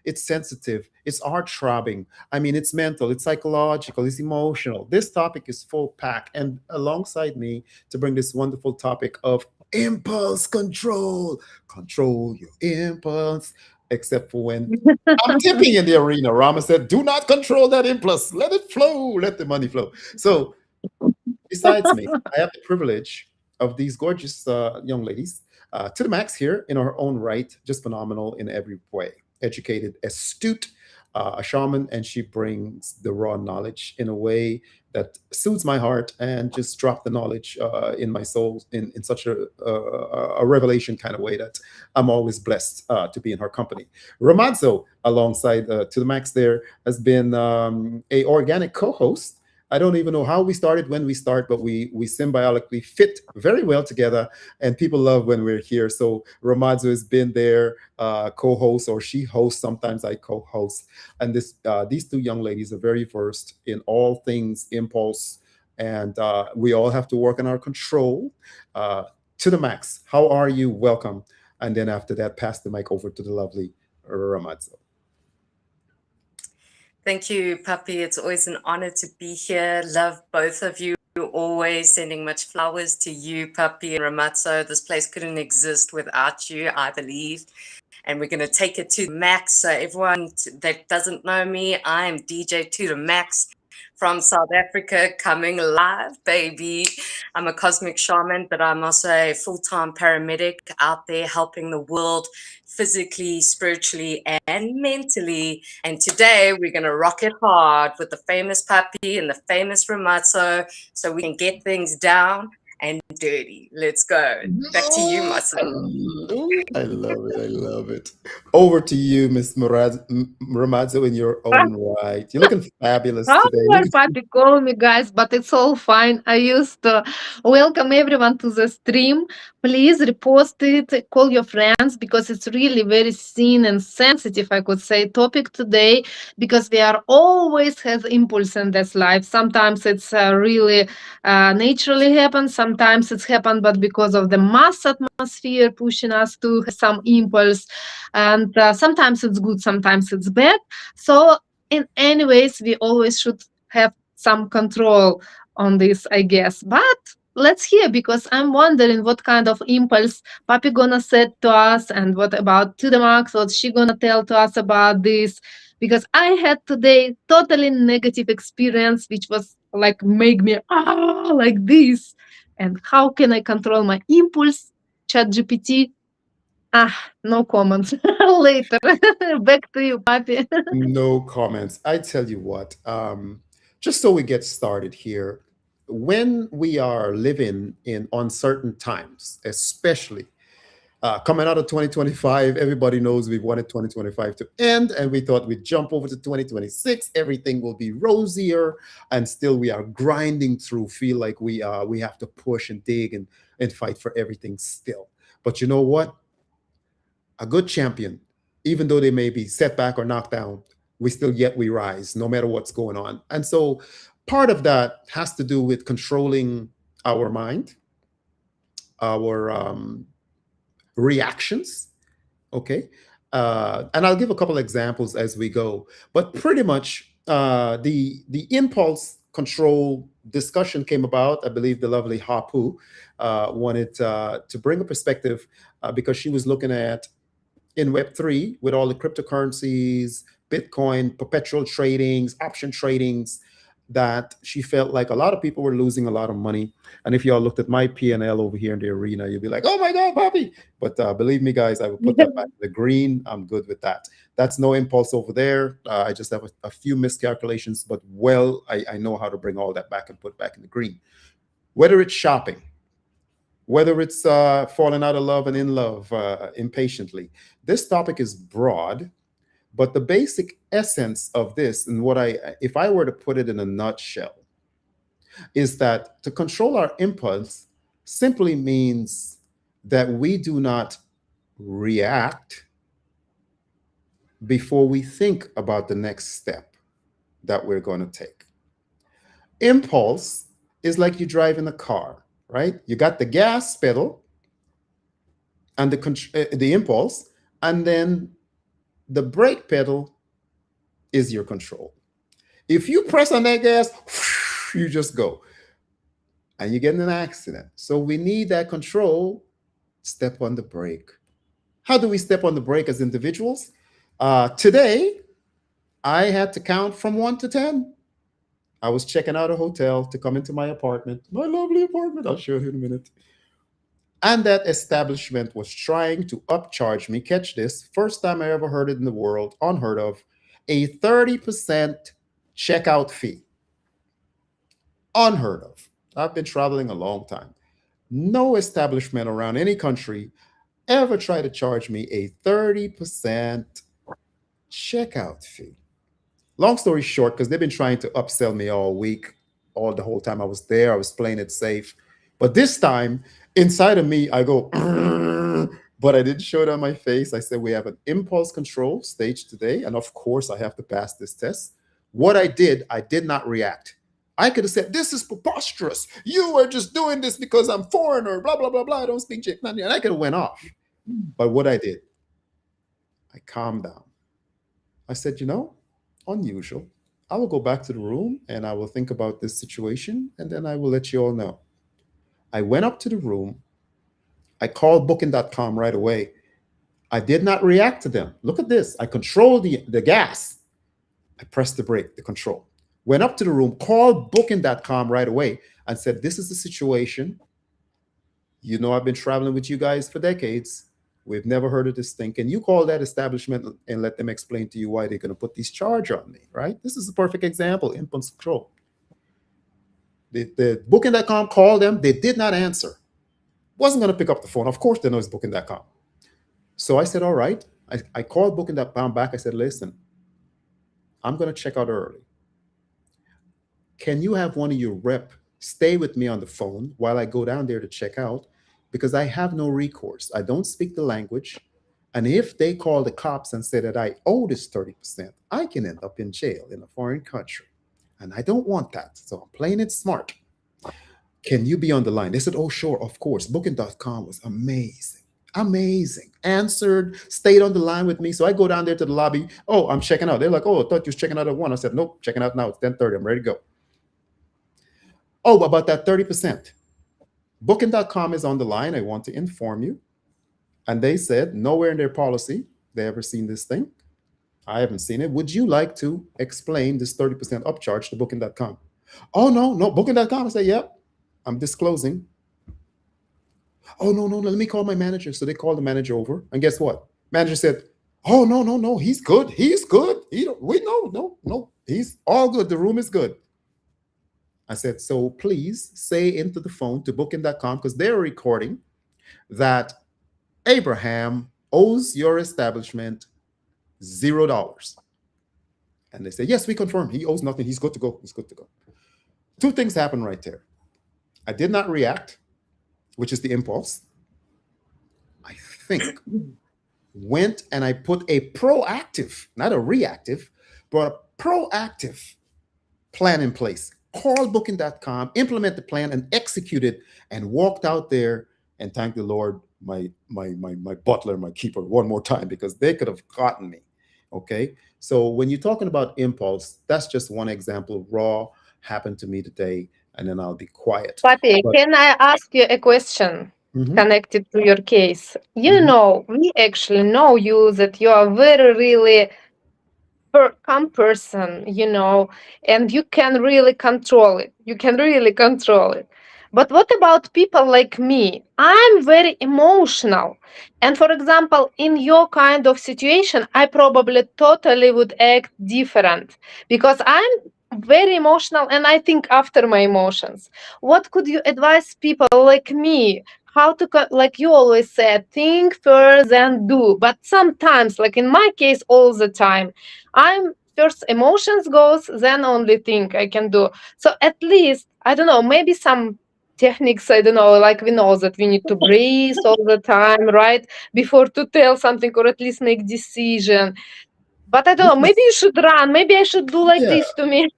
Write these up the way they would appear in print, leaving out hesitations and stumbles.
it's sensitive, it's heart throbbing. I mean, it's mental, it's psychological, it's emotional. This topic is full pack. And alongside me to bring this wonderful topic of impulse control, control your impulse, except for when I'm tipping in the arena. Rama said, do not control that impulse. Let it flow. Let the money flow. So, besides me, I have the privilege of these gorgeous young ladies, to the max here in her own right, just phenomenal in every way. Educated, astute, a shaman, and she brings the raw knowledge in a way that soothes my heart and just drop the knowledge in my soul in such a revelation kind of way that I'm always blessed to be in her company. Ramazzo, alongside to the max there, has been a organic co-host. I don't even know how we started, when we start, but we symbiotically fit very well together, and people love when we're here. So Ramazu has been there, co-host, or she hosts. Sometimes I co-host, and these two young ladies are very versed in all things impulse, and we all have to work on our control to the max. How are you? Welcome, and then after that, pass the mic over to the lovely Ramazu. Thank you, Puppy. It's always an honor to be here. Love both of you. Always sending much flowers to you, Puppy and Ramazzo. This place couldn't exist without you, I believe. And we're going to take it to the max. So, everyone that doesn't know me, I am DJ to the max from South Africa, coming live, baby. I'm a cosmic shaman, but I'm also a full time paramedic out there helping the world physically, spiritually, and mentally. And today we're going to rock it hard with the famous Puppy and the famous Ramazzo so we can get things down and dirty. Let's go. Back to you, Oh, Marcel. I love it. I love it. Over to you, Miss Ramazzo, in your own right. You're looking fabulous How today. are Papi call me, guys, but it's all fine. I used to welcome everyone to the stream. Please repost it, call your friends because it's really very seen and sensitive, I could say, topic today because we are always has impulse in this life. Sometimes it's really naturally happen, sometimes it's happened, but because of the mass atmosphere pushing us to some impulse, and sometimes it's good, sometimes it's bad. So in any ways we always should have some control on this, I guess. But let's hear because I'm wondering what kind of impulse Papi gonna set to us and what about to the max, what she gonna tell to us about this. Because I had today totally negative experience which was like make me like this. And how can I control my impulse? Chat GPT. No comments. Later. Back to you, Papi. No comments. I tell you what, just so we get started here, when we are living in uncertain times, especially coming out of 2025, everybody knows we wanted 2025 to end, and we thought we'd jump over to 2026. Everything will be rosier, and still we are grinding through. Feel like we have to push and dig and fight for everything still. But you know what? A good champion, even though they may be set back or knocked down, we still yet we rise, no matter what's going on. And so, part of that has to do with controlling our mind, our reactions. Okay. And I'll give a couple examples as we go, but pretty much the impulse control discussion came about. I believe the lovely Hapu wanted to bring a perspective because she was looking at in Web3 with all the cryptocurrencies, Bitcoin, perpetual tradings, option tradings, that she felt like a lot of people were losing a lot of money. And if y'all looked at my P&L over here in the arena, you'd be like, oh my God, Bobby. But believe me, guys, I will put that back to the green. I'm good with that. That's no impulse over there. I just have a few miscalculations, but I know how to bring all that back and put back in the green. Whether it's shopping, whether it's falling out of love and in love impatiently. This topic is broad, but the basic essence of this, and if I were to put it in a nutshell, is that to control our impulse simply means that we do not react before we think about the next step that we're going to take. Impulse is like you drive in a car, right? You got the gas pedal and the impulse, and then The brake pedal is your control. If you press on that gas, you just go and you get in an accident. So we need that control. Step on the brake. How do we step on the brake as individuals? Today, I had to count from 1 to 10. I was checking out a hotel to come into my apartment, my lovely apartment. I'll show you in a minute. And that establishment was trying to upcharge me. Catch this, first time I ever heard it in the world, unheard of, a 30% checkout fee. Unheard of. I've been traveling a long time. No establishment around any country ever tried to charge me a 30% checkout fee. Long story short, because they've been trying to upsell me all week, all the whole time I was there, I was playing it safe. But this time, inside of me, I go, but I didn't show it on my face. I said, we have an impulse control stage today. And of course, I have to pass this test. What I did not react. I could have said, this is preposterous. You are just doing this because I'm foreigner, blah, blah, blah, blah. I don't speak Czech. And I could have went off. But what I did, I calmed down. I said, unusual. I will go back to the room and I will think about this situation and then I will let you all know. I went up to the room. I called booking.com right away. I did not react to them. Look at this. I controlled the gas. I pressed the brake, the control. Went up to the room, called booking.com right away and said, this is the situation. I've been traveling with you guys for decades. We've never heard of this thing. Can you call that establishment and let them explain to you why they're going to put this charge on me, right? This is a perfect example, impulse control. The booking.com called them. They did not answer. Wasn't going to pick up the phone. Of course, they know it's booking.com. So I said, all right. I called booking.com back. I said, listen, I'm going to check out early. Can you have one of your rep stay with me on the phone while I go down there to check out? Because I have no recourse. I don't speak the language. And if they call the cops and say that I owe this 30%, I can end up in jail in a foreign country. And I don't want that. So I'm playing it smart. Can you be on the line? They said, oh, sure, of course. Booking.com was amazing. Amazing. Answered, stayed on the line with me. So I go down there to the lobby. Oh, I'm checking out. They're like, oh, I thought you was checking out at 1. I said, nope, checking out now. It's 10:30. I'm ready to go. Oh, about that 30%. Booking.com is on the line. I want to inform you. And they said, nowhere in their policy, they ever seen this thing. I haven't seen it. Would you like to explain this 30% upcharge to Booking.com? Oh, no, Booking.com. I said, yep, I'm disclosing. Oh, no, let me call my manager. So they called the manager over. And guess what? Manager said, oh, no, he's good. He's good. No, he's all good. The room is good. I said, so please say into the phone to Booking.com, because they're recording, that Abraham owes your establishment $0. And they say, yes, we confirm. He owes nothing. He's good to go. He's good to go. Two things happen right there. I did not react, which is the impulse. I think went and I put a proactive, not a reactive, but a proactive plan in place. Called Booking.com, implement the plan and execute it, and walked out there and thanked the Lord, my butler, my keeper, one more time, because they could have gotten me. Okay. So when you're talking about impulse, that's just one example. Raw happened to me today, and then I'll be quiet. Papi, can I ask you a question connected to your case? We actually know you that you are very, really calm person, and you can really control it. But what about people like me? I'm very emotional. And for example, in your kind of situation, I probably totally would act different because I'm very emotional and I think after my emotions. What could you advise people like me? How to, like you always said, think first and do. But sometimes, like in my case, all the time, I'm first emotions goes, then only think I can do. So at least, I don't know, maybe some techniques, I don't know, like we know that we need to breathe all the time, right? Before to tell something or at least make decision. But I don't know, maybe you should run. Maybe I should do like this to me.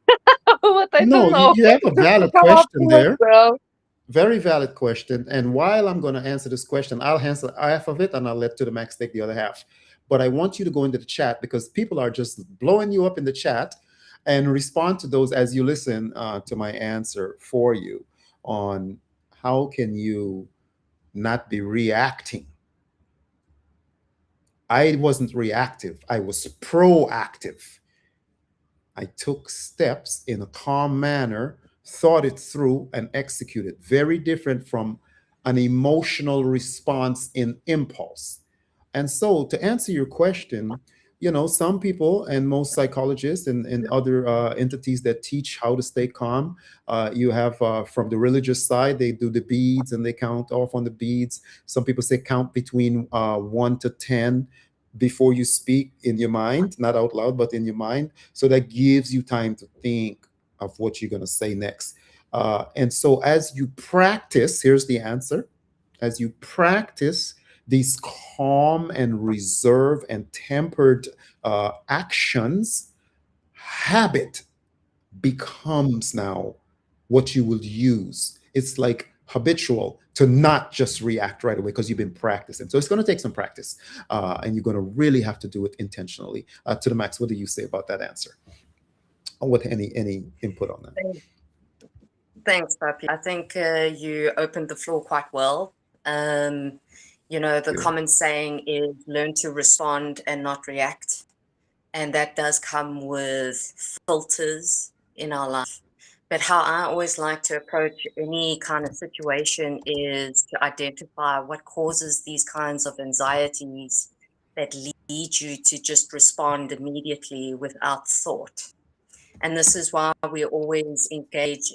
But I don't know. You have a valid question there. Very valid question. And while I'm going to answer this question, I'll answer half of it and I'll let To The Max take the other half. but I want you to go into the chat because people are just blowing you up in the chat, and respond to those as you listen to my answer for you on how can you not be reacting. I wasn't reactive, I was proactive. I took steps in a calm manner, thought it through, and executed. Very different from an emotional response in impulse. And so, to answer your question, some people and most psychologists and other entities that teach how to stay calm, you have from the religious side, they do the beads and they count off on the beads. Some people say count between 1 to 10 before you speak in your mind, not out loud, but in your mind. So that gives you time to think of what you're going to say next. And so as you practice, here's the answer. As you practice these calm and reserved and tempered actions, habit becomes now what you will use. It's like habitual to not just react right away because you've been practicing. So it's going to take some practice, and you're going to really have to do it intentionally. To the max, what do you say about that answer? Or what any input on that? Thanks, Papi. I think you opened the floor quite well. The common saying is learn to respond and not react. And that does come with filters in our life. But how I always like to approach any kind of situation is to identify what causes these kinds of anxieties that lead you to just respond immediately without thought. And this is why we always engage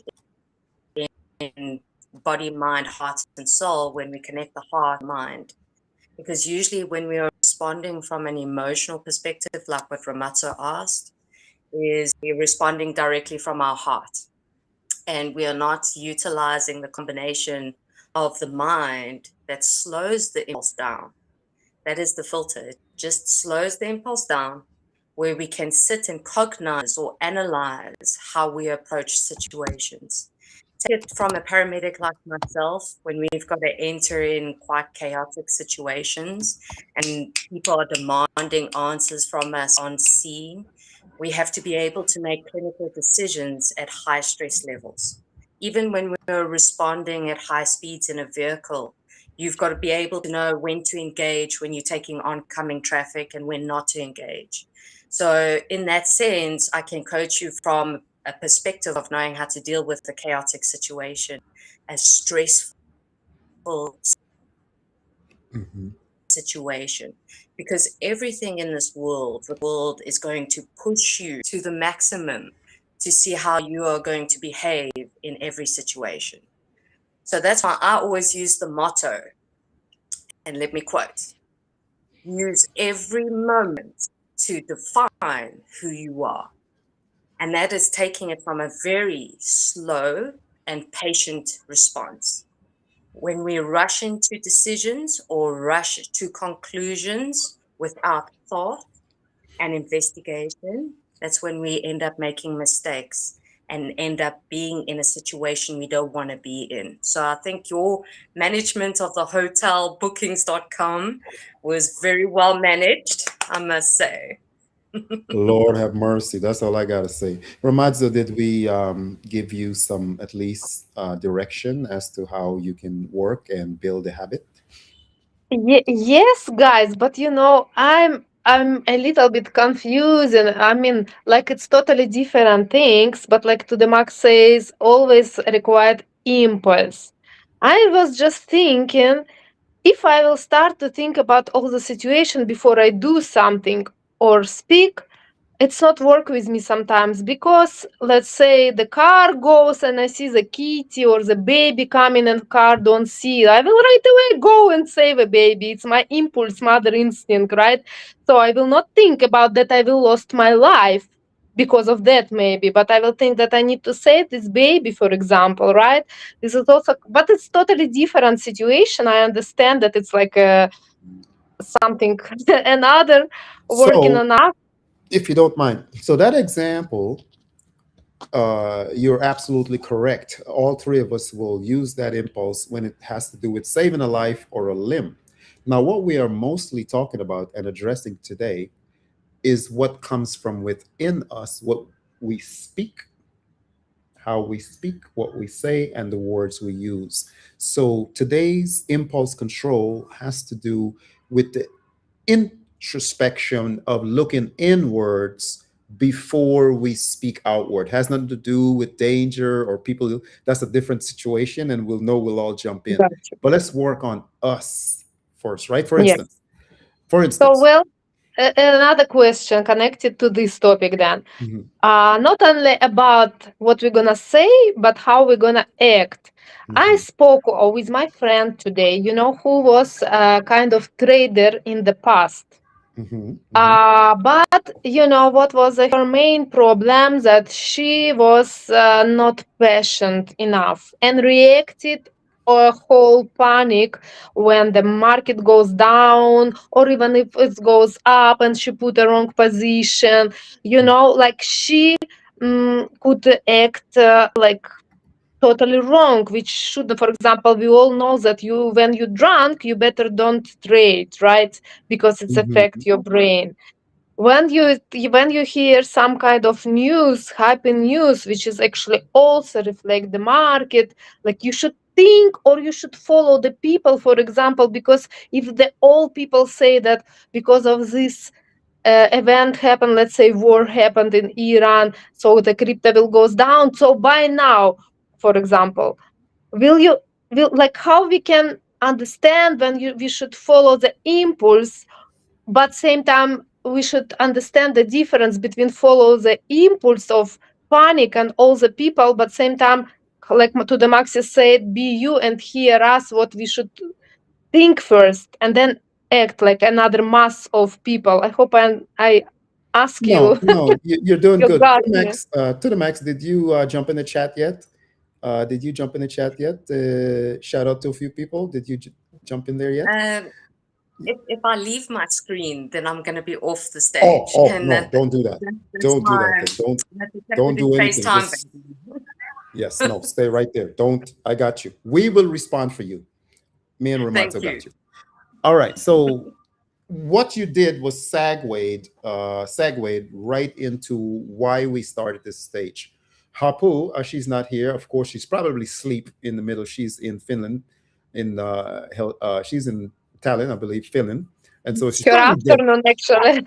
in body, mind, heart, and soul when we connect the heart and mind. Because usually when we are responding from an emotional perspective, like what Ramazzo asked, is we're responding directly from our heart. And we are not utilizing the combination of the mind that slows the impulse down. That is the filter. It just slows the impulse down, where we can sit and cognize or analyze how we approach situations. Take it from a paramedic like myself, when we've got to enter in quite chaotic situations and people are demanding answers from us on scene, we have to be able to make clinical decisions at high stress levels. Even when we're responding at high speeds in a vehicle, you've got to be able to know when to engage when you're taking oncoming traffic and when not to engage. So in that sense, I can coach you from a perspective of knowing how to deal with the chaotic situation, a stressful situation, because everything in this world, the world is going to push you to the maximum to see how you are going to behave in every situation. So that's why I always use the motto, and let me quote, use every moment to define who you are. And that is taking it from a very slow and patient response. When we rush into decisions or rush to conclusions without thought and investigation, that's when we end up making mistakes and end up being in a situation we don't want to be in. So I think your management of the hotel bookings.com was very well managed, I must say. Lord have mercy. That's all I gotta say. Ramazzo, did we give you some at least direction as to how you can work and build a habit? Yes, guys, but I'm a little bit confused, and I mean, like it's totally different things, but like to the Max says, always required impulse. I was just thinking, if I will start to think about all the situation before I do something or speak, it's not work with me sometimes, because let's say the car goes and I see the kitty or the baby coming and car don't see, I will right away go and save a baby. It's my impulse, mother instinct, right? So I will not think about that I will lost my life because of that, maybe, but I will think that I need to save this baby, for example, right? This is also, but it's totally different situation. I understand that it's like something another working So, on us. if you don't mind, so that example, you're absolutely correct. All three of us will use that impulse when it has to do with saving a life or a limb. Now, what we are mostly talking about and addressing today is what comes from within us, what we speak, how we speak, what we say, and the words we use. So today's impulse control has to do with the introspection of looking inwards before we speak outward. Has nothing to do with danger or people. That's a different situation, and we'll all jump in. Gotcha. But let's work on us first, right? Yes. For So, instance. well, another question connected to this topic then. Mhm, Not only about what we're gonna say, but how we're gonna act. I mhm, spoke with my friend today, who was a kind of trader in the past. mhm, mhm, But what was her main problem? That she was not patient enough and reacted a whole panic when the market goes down, or even if it goes up and she put a wrong position. Like she could act like totally wrong, which should, for example, we all know that when you drunk, you better don't trade, right? Because it's affect mhm. your brain. When you hear some kind of news, happy news, which is actually also reflect the market, like you should think or you should follow the people, for example, because if the all people say that because of this event happened, let's say war happened in Iran, so the crypto will goes down, so buy now, for example. will you will like how we can understand when we should follow the impulse, but same time we should understand the difference between follow the impulse of panic and all the people, but same time, like to the Maxi said, be you and hear us what we should think first and then act like another mass of people. I hope I ask you. No, no, you're doing You good. got me. To the max, did you jump in the chat yet? Did you jump in the chat yet? Shout out to a few people. Did you jump in there yet? Um, if I leave my screen, then I'm going to be off the Oh, stage, oh and no, don't do that. that's Don't do that. my. Then. That's exactly Don't the do anything. FaceTime, Just yes, no, stay right there. Don't. I got you. We will respond for you. Me and Thank Ramato you. got you. All right. So what you did was segued right into why we started this stage. Hapu, she's not here. Of course, she's probably asleep in the middle. She's in Finland, she's in Tallinn, I believe, Finland, and so It's she's her probably dead. afternoon, actually.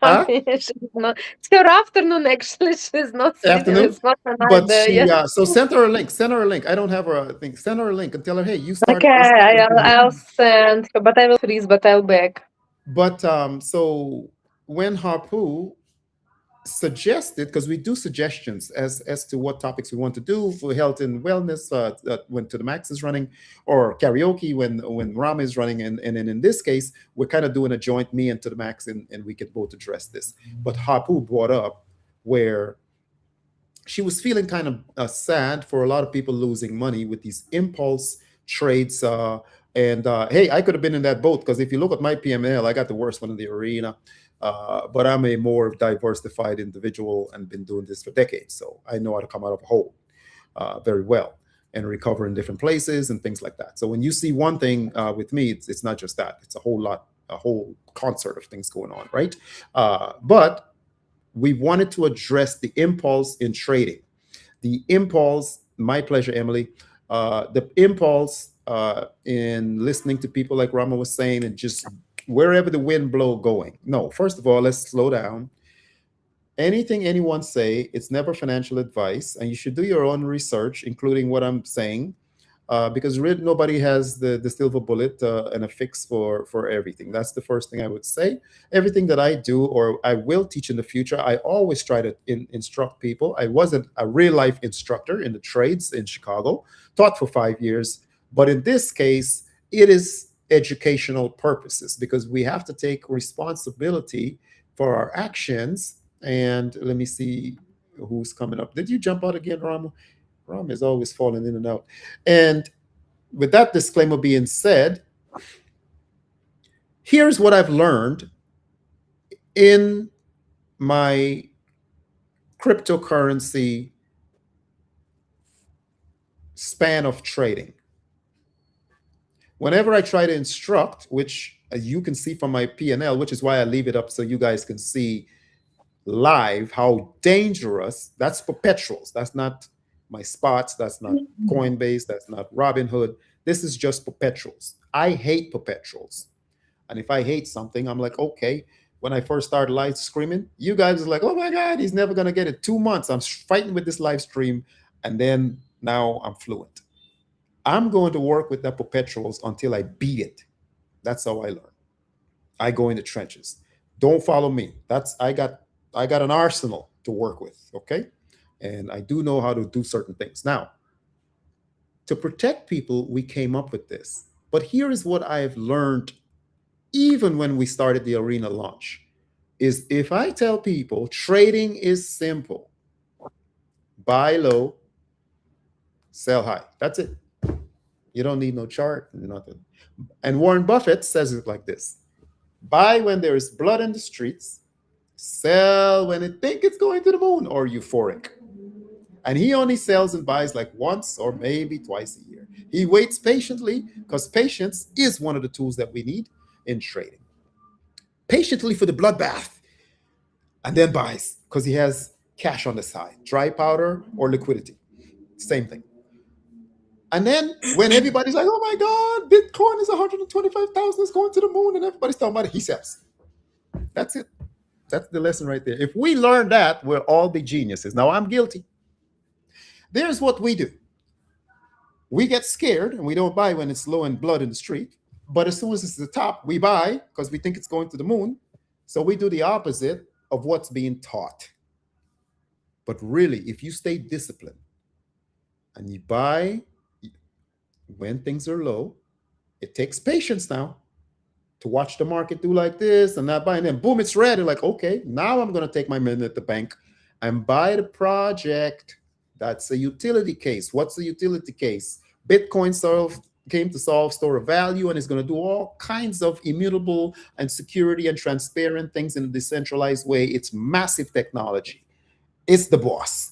Huh? She's not, it's her afternoon, actually. She's not sleeping. Afternoon. It's not a night But there she, yet. so send her a link. Send her a link. I don't have her thing. Send her a link and tell her, hey, you Okay, started this. I'll send her, but I will freeze, but I'll back. But so when Harpu suggested, because we do suggestions as to what topics we want to do for health and wellness, when to the max is running, or karaoke when Ram is running, and then in this case we're kind of doing a joint, me and to the max, and we could both address this. But Harpu brought up where she was feeling kind of sad for a lot of people losing money with these impulse trades. And hey, I could have been in that boat, because if you look at my PML, I got the worst one in the arena. But I'm a more diversified individual and been doing this for decades. So I know how to come out of a hole very well and recover in different places and things like that. So when you see one thing with me, it's not just that. It's a whole concert of things going on, right? But we wanted to address the impulse in trading. The impulse, my pleasure, Emily. The impulse in listening to people like Rama was saying, and just wherever the wind blow going. No, first of all, let's slow down. Anything anyone say, it's never financial advice, and you should do your own research, including what I'm saying, because really nobody has the silver bullet and a fix for everything. That's the first thing I would say. Everything that I do or I will teach in the future, I always try to instruct people. I wasn't a real life instructor in the trades in Chicago, taught for 5 years, but in this case, it is educational purposes, because we have to take responsibility for our actions. And let me see who's coming up. Did you jump out again, Rama? Ram is always falling in and out. And with that disclaimer being said, here's what I've learned in my cryptocurrency span of trading. Whenever I try to instruct, which As you can see from my P&L, which is why I leave it up so you guys can see live how dangerous. That's perpetuals. That's not my spots. That's not Coinbase. That's not Robinhood. This is just perpetuals. I hate perpetuals. And if I hate something, I'm like, okay. When I first started live streaming, you guys are like, oh my God, he's never going to get it. 2 months. I'm fighting with this live stream. And then now I'm fluent. I'm going to work with the perpetuals until I beat it. That's how I learn. I go in the trenches. Don't follow me. I got an arsenal to work with, okay? And I do know how to do certain things. Now, to protect people, we came up with this. But here is what I have learned even when we started the arena launch is if I tell people trading is simple, buy low, sell high. That's it. You don't need no chart, nothing. And Warren Buffett says it like this: buy when there is blood in the streets, sell when it think it's going to the moon or euphoric. And he only sells and buys like once or maybe twice a year. He waits patiently because patience is one of the tools that we need in trading. Patiently for the bloodbath, and then buys because he has cash on the side, dry powder or liquidity. Same thing. And then when everybody's like, oh my God, Bitcoin is 125,000, it's going to the moon, and everybody's talking about it, he sells. That's it. That's the lesson right there. If we learn that, we'll all be geniuses. Now, I'm guilty. There's what we do. We get scared and we don't buy when it's low and blood in the street. But as soon as it's the top, we buy because we think it's going to the moon. So we do the opposite of what's being taught. But really, if you stay disciplined and you buy when things are low, it takes patience now to watch the market do like this and not buy. And then boom, it's red. You're like, okay, now I'm going to take my money at the bank and buy the project. That's a utility case. What's the utility case? Bitcoin came to solve store of value and is going to do all kinds of immutable and security and transparent things in a decentralized way. It's massive technology. It's the boss.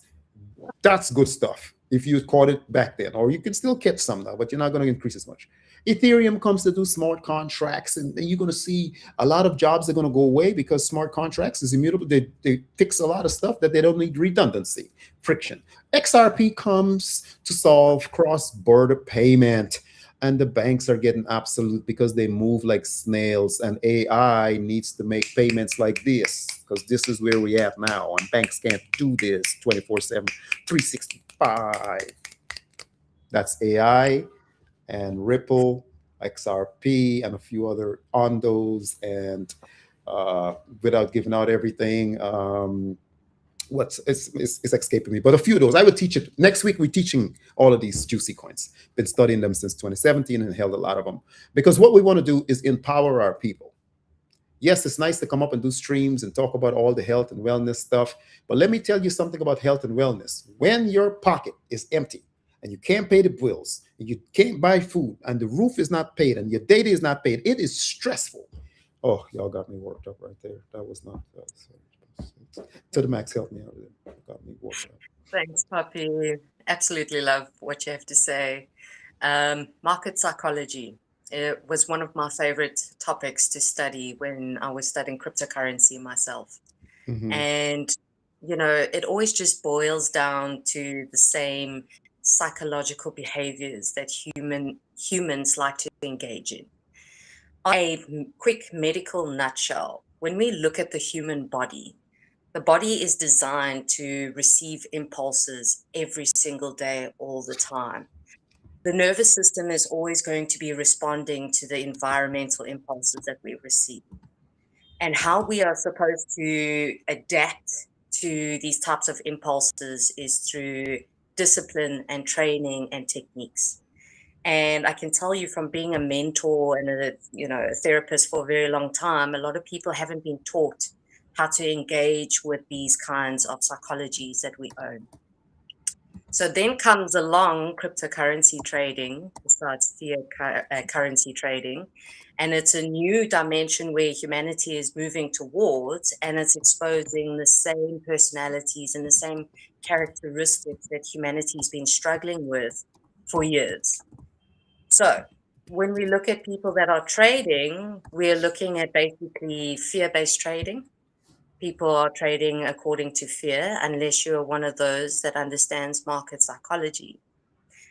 That's good stuff if you caught it back then. Or you can still catch some now, but you're not going to increase as much. Ethereum comes to do smart contracts, and you're going to see a lot of jobs are going to go away because smart contracts is immutable. They fix a lot of stuff that they don't need redundancy, friction. XRP comes to solve cross-border payment, and the banks are getting absolute because they move like snails, and AI needs to make payments like this because this is where we at now, and banks can't do this 24/7, 365. That's AI and Ripple, XRP, and a few other Ondos, and without giving out everything, it's escaping me, but a few of those. I would teach it next week. We're teaching all of these juicy coins. Been studying them since 2017 and held a lot of them because what we want to do is empower our people. Yes, it's nice to come up and do streams and talk about all the health and wellness stuff, but let me tell you something about health and wellness. When your pocket is empty and you can't pay the bills, and you can't buy food, and the roof is not paid, and your data is not paid, it is stressful. Oh, y'all got me worked up right there. That was not to the max. Help me out there. Got me worked up. Thanks, Poppy. Absolutely love what you have to say. Market psychology. It was one of my favorite topics to study when I was studying cryptocurrency myself. Mhm. And, it always just boils down to the same psychological behaviors that humans like to engage in. A quick medical nutshell, when we look at the human body, the body is designed to receive impulses every single day, all the time. The nervous system is always going to be responding to the environmental impulses that we receive. And how we are supposed to adapt to these types of impulses is through discipline and training and techniques. And I can tell you from being a mentor and a therapist for a very long time, a lot of people haven't been taught how to engage with these kinds of psychologies that we own. So then comes along cryptocurrency trading, besides fiat currency trading, and it's a new dimension where humanity is moving towards, and it's exposing the same personalities and the same characteristics that humanity's been struggling with for years. So when we look at people that are trading, we're looking at basically fear-based trading. People are trading according to fear, unless you're one of those that understands market psychology.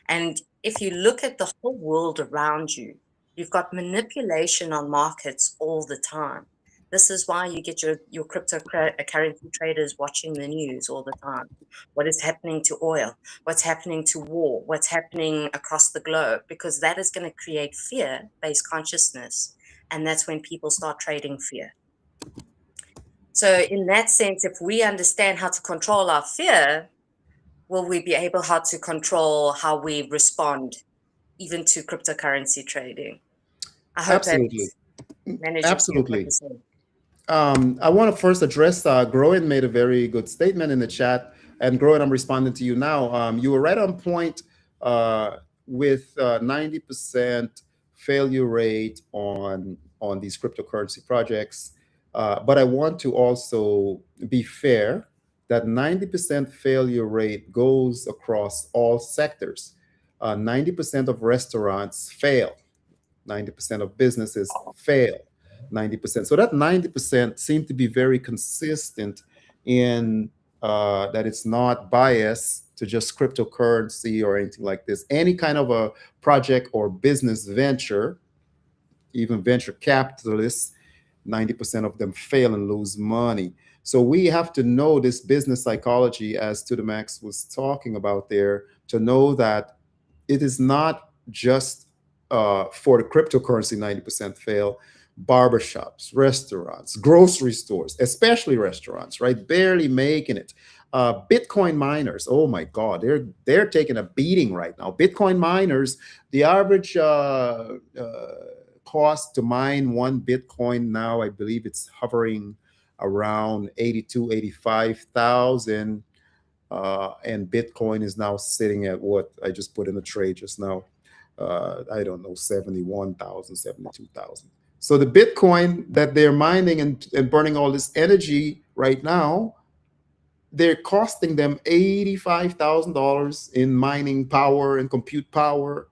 And if you look at the whole world around you, you've got manipulation on markets all the time. This is why you get your cryptocurrency traders watching the news all the time. What is happening to oil? What's happening to war? What's happening across the globe? Because that is going to create fear-based consciousness. And that's when people start trading fear. So in that sense, if we understand how to control our fear, will we be able how to control how we respond even to cryptocurrency trading? I hope Absolutely. that manages Absolutely. to say. I want to first address Groen made a very good statement in the chat. And Groen, I'm responding to you now. You were right on point with 90% failure rate on these cryptocurrency projects. But I want to also be fair that 90% failure rate goes across all sectors. 90% of restaurants fail. 90% of businesses fail. 90%. So that 90% seems to be very consistent in that it's not biased to just cryptocurrency or anything like this. Any kind of a project or business venture, even venture capitalists, 90% of them fail and lose money. So we have to know this business psychology, as To The Max was talking about there, to know that it is not just for the cryptocurrency 90% fail. Barbershops, restaurants, grocery stores, especially restaurants, right? Barely making it. Bitcoin miners, oh my God, they're taking a beating right now. Bitcoin miners, the average cost to mine one Bitcoin now, I believe it's hovering around 82, 85,000. And Bitcoin is now sitting at what I just put in the trade just now. I don't know, 71,000, 72,000. So the Bitcoin that they're mining and burning all this energy right now, they're costing them $85,000 in mining power and compute power.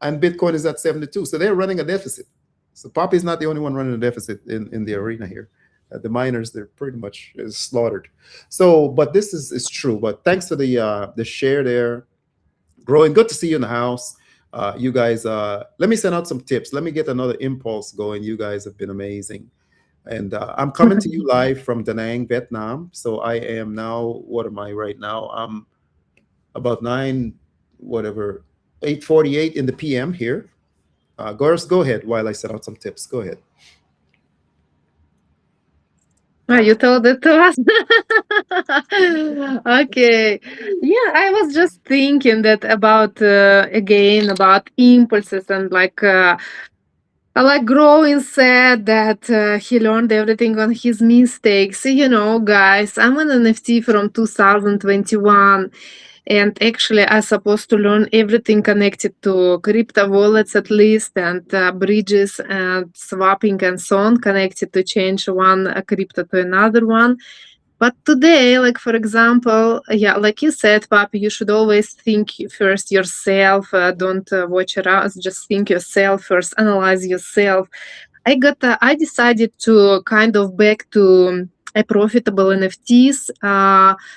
And Bitcoin is at 72. So they're running a deficit. So Poppy is not the only one running a deficit in the arena here. The miners, they're pretty much slaughtered. So, but this is true. But thanks for the share there. Growing, good to see you in the house. You guys, let me send out some tips. Let me get another impulse going. You guys have been amazing. And I'm coming to you live from Da Nang, Vietnam. So I am now, what am I right now? I'm about 8:48 in the PM here. Goris, go ahead while I send out some tips. Go ahead. Oh, you told it to us. Okay. Yeah, I was just thinking that about again about impulses and like Growing said that he learned everything on his mistakes. You know, guys, I'm an NFT from 2021. And actually, I'm supposed to learn everything connected to crypto wallets at least, and bridges and swapping and so on, connected to change one crypto to another one. But today, like for example, yeah, like you said, Papi, you should always think first yourself. Don't watch around. Just think yourself first. Analyze yourself. I decided to kind of back to a profitable NFTs,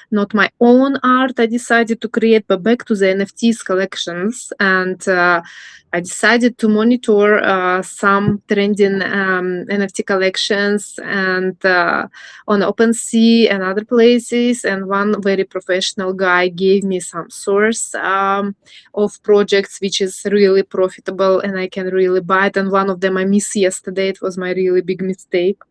not my own art. I decided to create, but back to the NFTs collections, and I decided to monitor some trending NFT collections and on OpenSea and other places. And one very professional guy gave me some source of projects which is really profitable and I can really buy it. And one of them I missed yesterday. It was my really big mistake.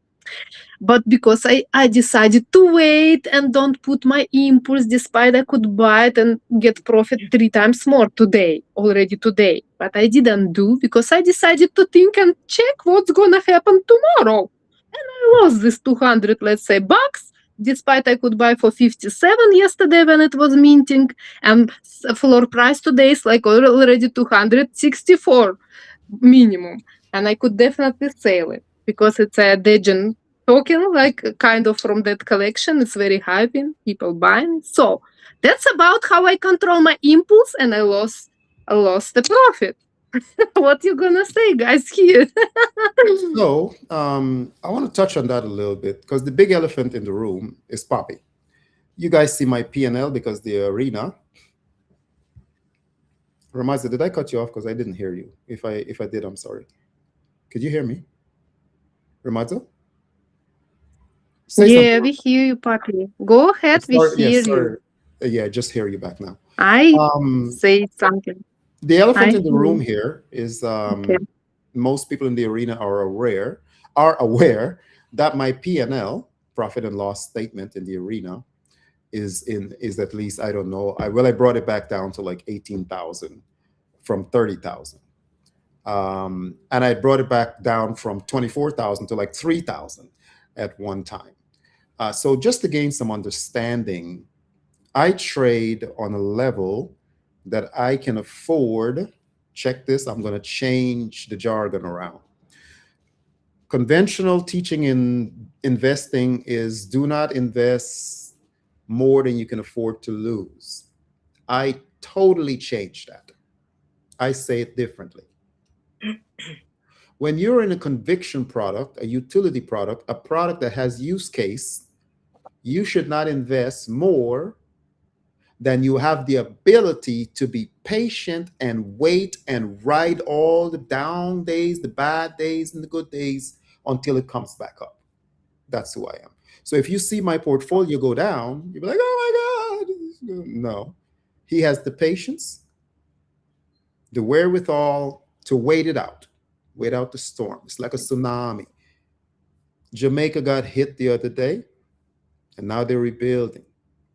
But because I decided to wait and don't put my impulse, despite I could buy it and get profit 3 times more already today. But I didn't do because I decided to think and check what's gonna happen tomorrow. And I lost this 200, let's say, bucks, despite I could buy for 57 yesterday when it was minting. And floor price today is like already 264 minimum. And I could definitely sell it because it's a Degen token, like kind of from that collection. It's very hyping, people buying. So that's about how I control my impulse, and I lost the profit. What you gonna say, guys, here? So I want to touch on that a little bit because the big elephant in the room is Poppy. You guys see my P&L because the arena. Ramaza, did I cut you off because I didn't hear you? If I did, I'm sorry. Could you hear me, Ramaza? Say something. Yeah, we hear you, Papi. Go ahead, we Sorry. hear Yes, you. sorry. Yeah, I just hear you back now. I Um, say something. the elephant I in the hear. room here is Okay. most people in the arena are aware that my P&L, profit and loss statement in the arena, is at least, I don't know. I brought it back down to like 18,000 from 30,000. And I brought it back down from 24,000 to like 3,000 at one time. So just to gain some understanding, I trade on a level that I can afford. Check this, I'm going to change the jargon around. Conventional teaching in investing is do not invest more than you can afford to lose. I totally changed that. I say it differently. When you're in a conviction product, a utility product, a product that has use case, you should not invest more than you have the ability to be patient and wait and ride all the down days, the bad days, and the good days until it comes back up. That's who I am. So if you see my portfolio go down, you'll be like, oh my God. No. He has the patience, the wherewithal to wait out the storm. It's like a tsunami. Jamaica got hit the other day, and now they're rebuilding.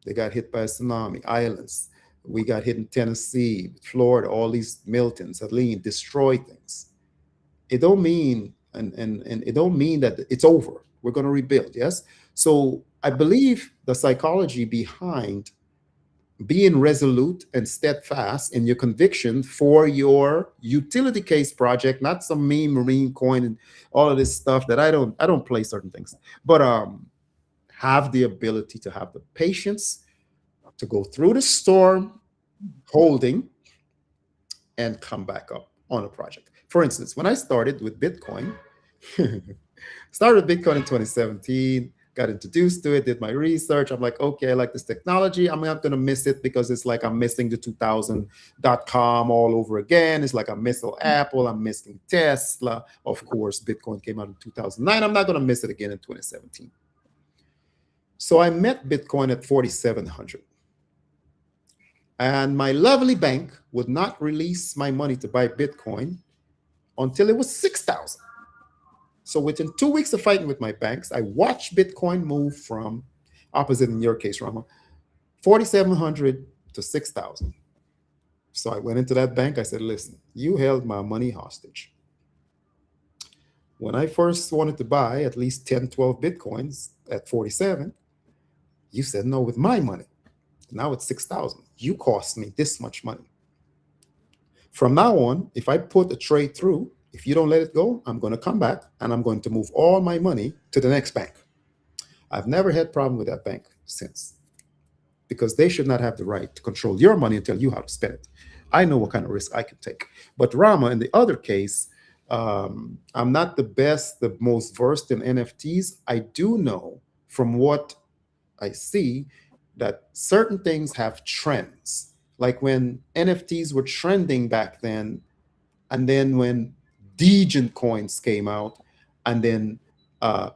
They got hit by a tsunami. Islands. We got hit in Tennessee, Florida, all these Miltons, Helene, destroy things. It don't mean and it don't mean that it's over. We're going to rebuild, yes? So I believe the psychology behind being resolute and steadfast in your conviction for your utility case project, not some meme marine coin and all of this stuff that I don't play certain things, but have the ability to have the patience to go through the storm, holding, and come back up on a project. For instance, when I started with Bitcoin, started with Bitcoin in 2017, got introduced to it, did my research. I'm like, okay, I like this technology. I'm not going to miss it because it's like I'm missing the 2000.com all over again. It's like I'm missing Apple, I'm missing Tesla. Of course, Bitcoin came out in 2009. I'm not going to miss it again in 2017. So I met Bitcoin at 4,700. And my lovely bank would not release my money to buy Bitcoin until it was 6,000. So within 2 weeks of fighting with my banks, I watched Bitcoin move from, opposite in your case, Rama, 4,700 to 6,000. So I went into that bank. I said, listen, you held my money hostage. When I first wanted to buy at least 10, 12 Bitcoins at 47, you said no with my money. Now it's 6,000. You cost me this much money. From now on, if I put a trade through, if you don't let it go, I'm going to come back and I'm going to move all my money to the next bank. I've never had a problem with that bank since, because they should not have the right to control your money and tell you how to spend it. I know what kind of risk I can take. But Rama, in the other case, I'm not the best, the most versed in NFTs. I do know from what I see that certain things have trends. Like when NFTs were trending back then, and then when Degen coins came out, and then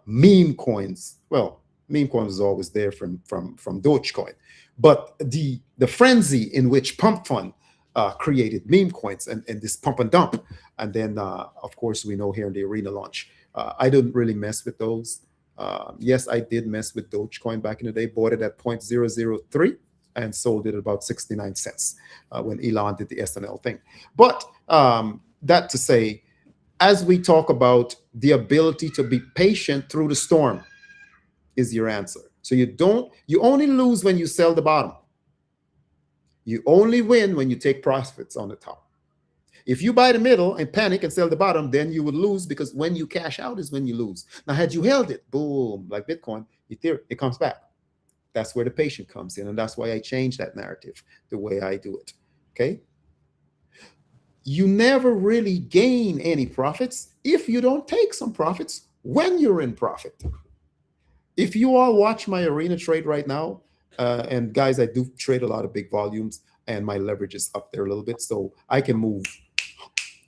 meme coins. Well, meme coins is always there from Dogecoin, but the frenzy in which Pump Fund created meme coins and this pump and dump, and then of course we know here in the arena launch, I didn't really mess with those. Yes, I did mess with Dogecoin back in the day. Bought it at 0.003 and sold it at about 69 cents when Elon did the SNL thing. But that to say, as we talk about the ability to be patient through the storm is your answer. So you only lose when you sell the bottom. You only win when you take profits on the top. If you buy the middle and panic and sell the bottom, then you would lose, because when you cash out is when you lose. Now, had you held it, boom, like Bitcoin, Ethereum, it comes back. That's where the patient comes in. And that's why I changed that narrative the way I do it. Okay. you never really gain any profits if you don't take some profits when you're in profit. If you all watch my arena trade right now, and guys, I do trade a lot of big volumes, and my leverage is up there a little bit, so I can move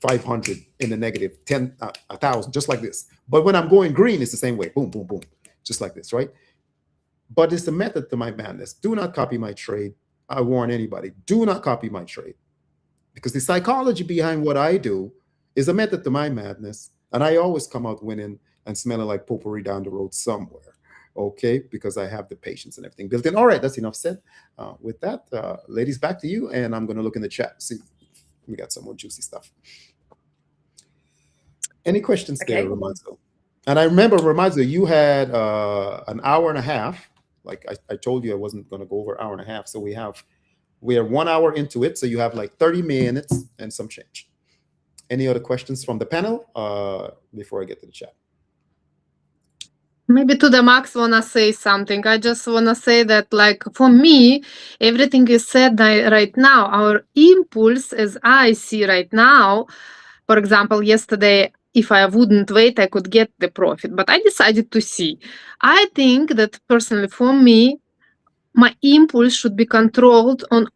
500 in the negative, 10, 1,000, just like this. But when I'm going green, it's the same way. Boom, boom, boom, just like this, right? But it's the method to my madness. Do not copy my trade. I warn anybody, do not copy my trade, because the psychology behind what I do is a method to my madness. And I always come out winning and smelling like potpourri down the road somewhere. Okay, because I have the patience and everything built in. All right, that's enough said. With that, ladies, back to you. And I'm going to look in the chat, see if we got some more juicy stuff. Any questions there, Okay. Ramazo? And I remember, Ramazo, you had an hour and a half. Like I told you, I wasn't going to go over an hour and a half. So we are 1 hour into it. So you have like 30 minutes and some change. Any other questions from the panel before I get to the chat? Maybe to the Max wanna say something. I just wanna say that, like, for me, everything you said right now, our impulse, as I see right now, for example, yesterday, if I wouldn't wait, I could get the profit, but I decided to see. I think that personally, for me, my impulse should be controlled on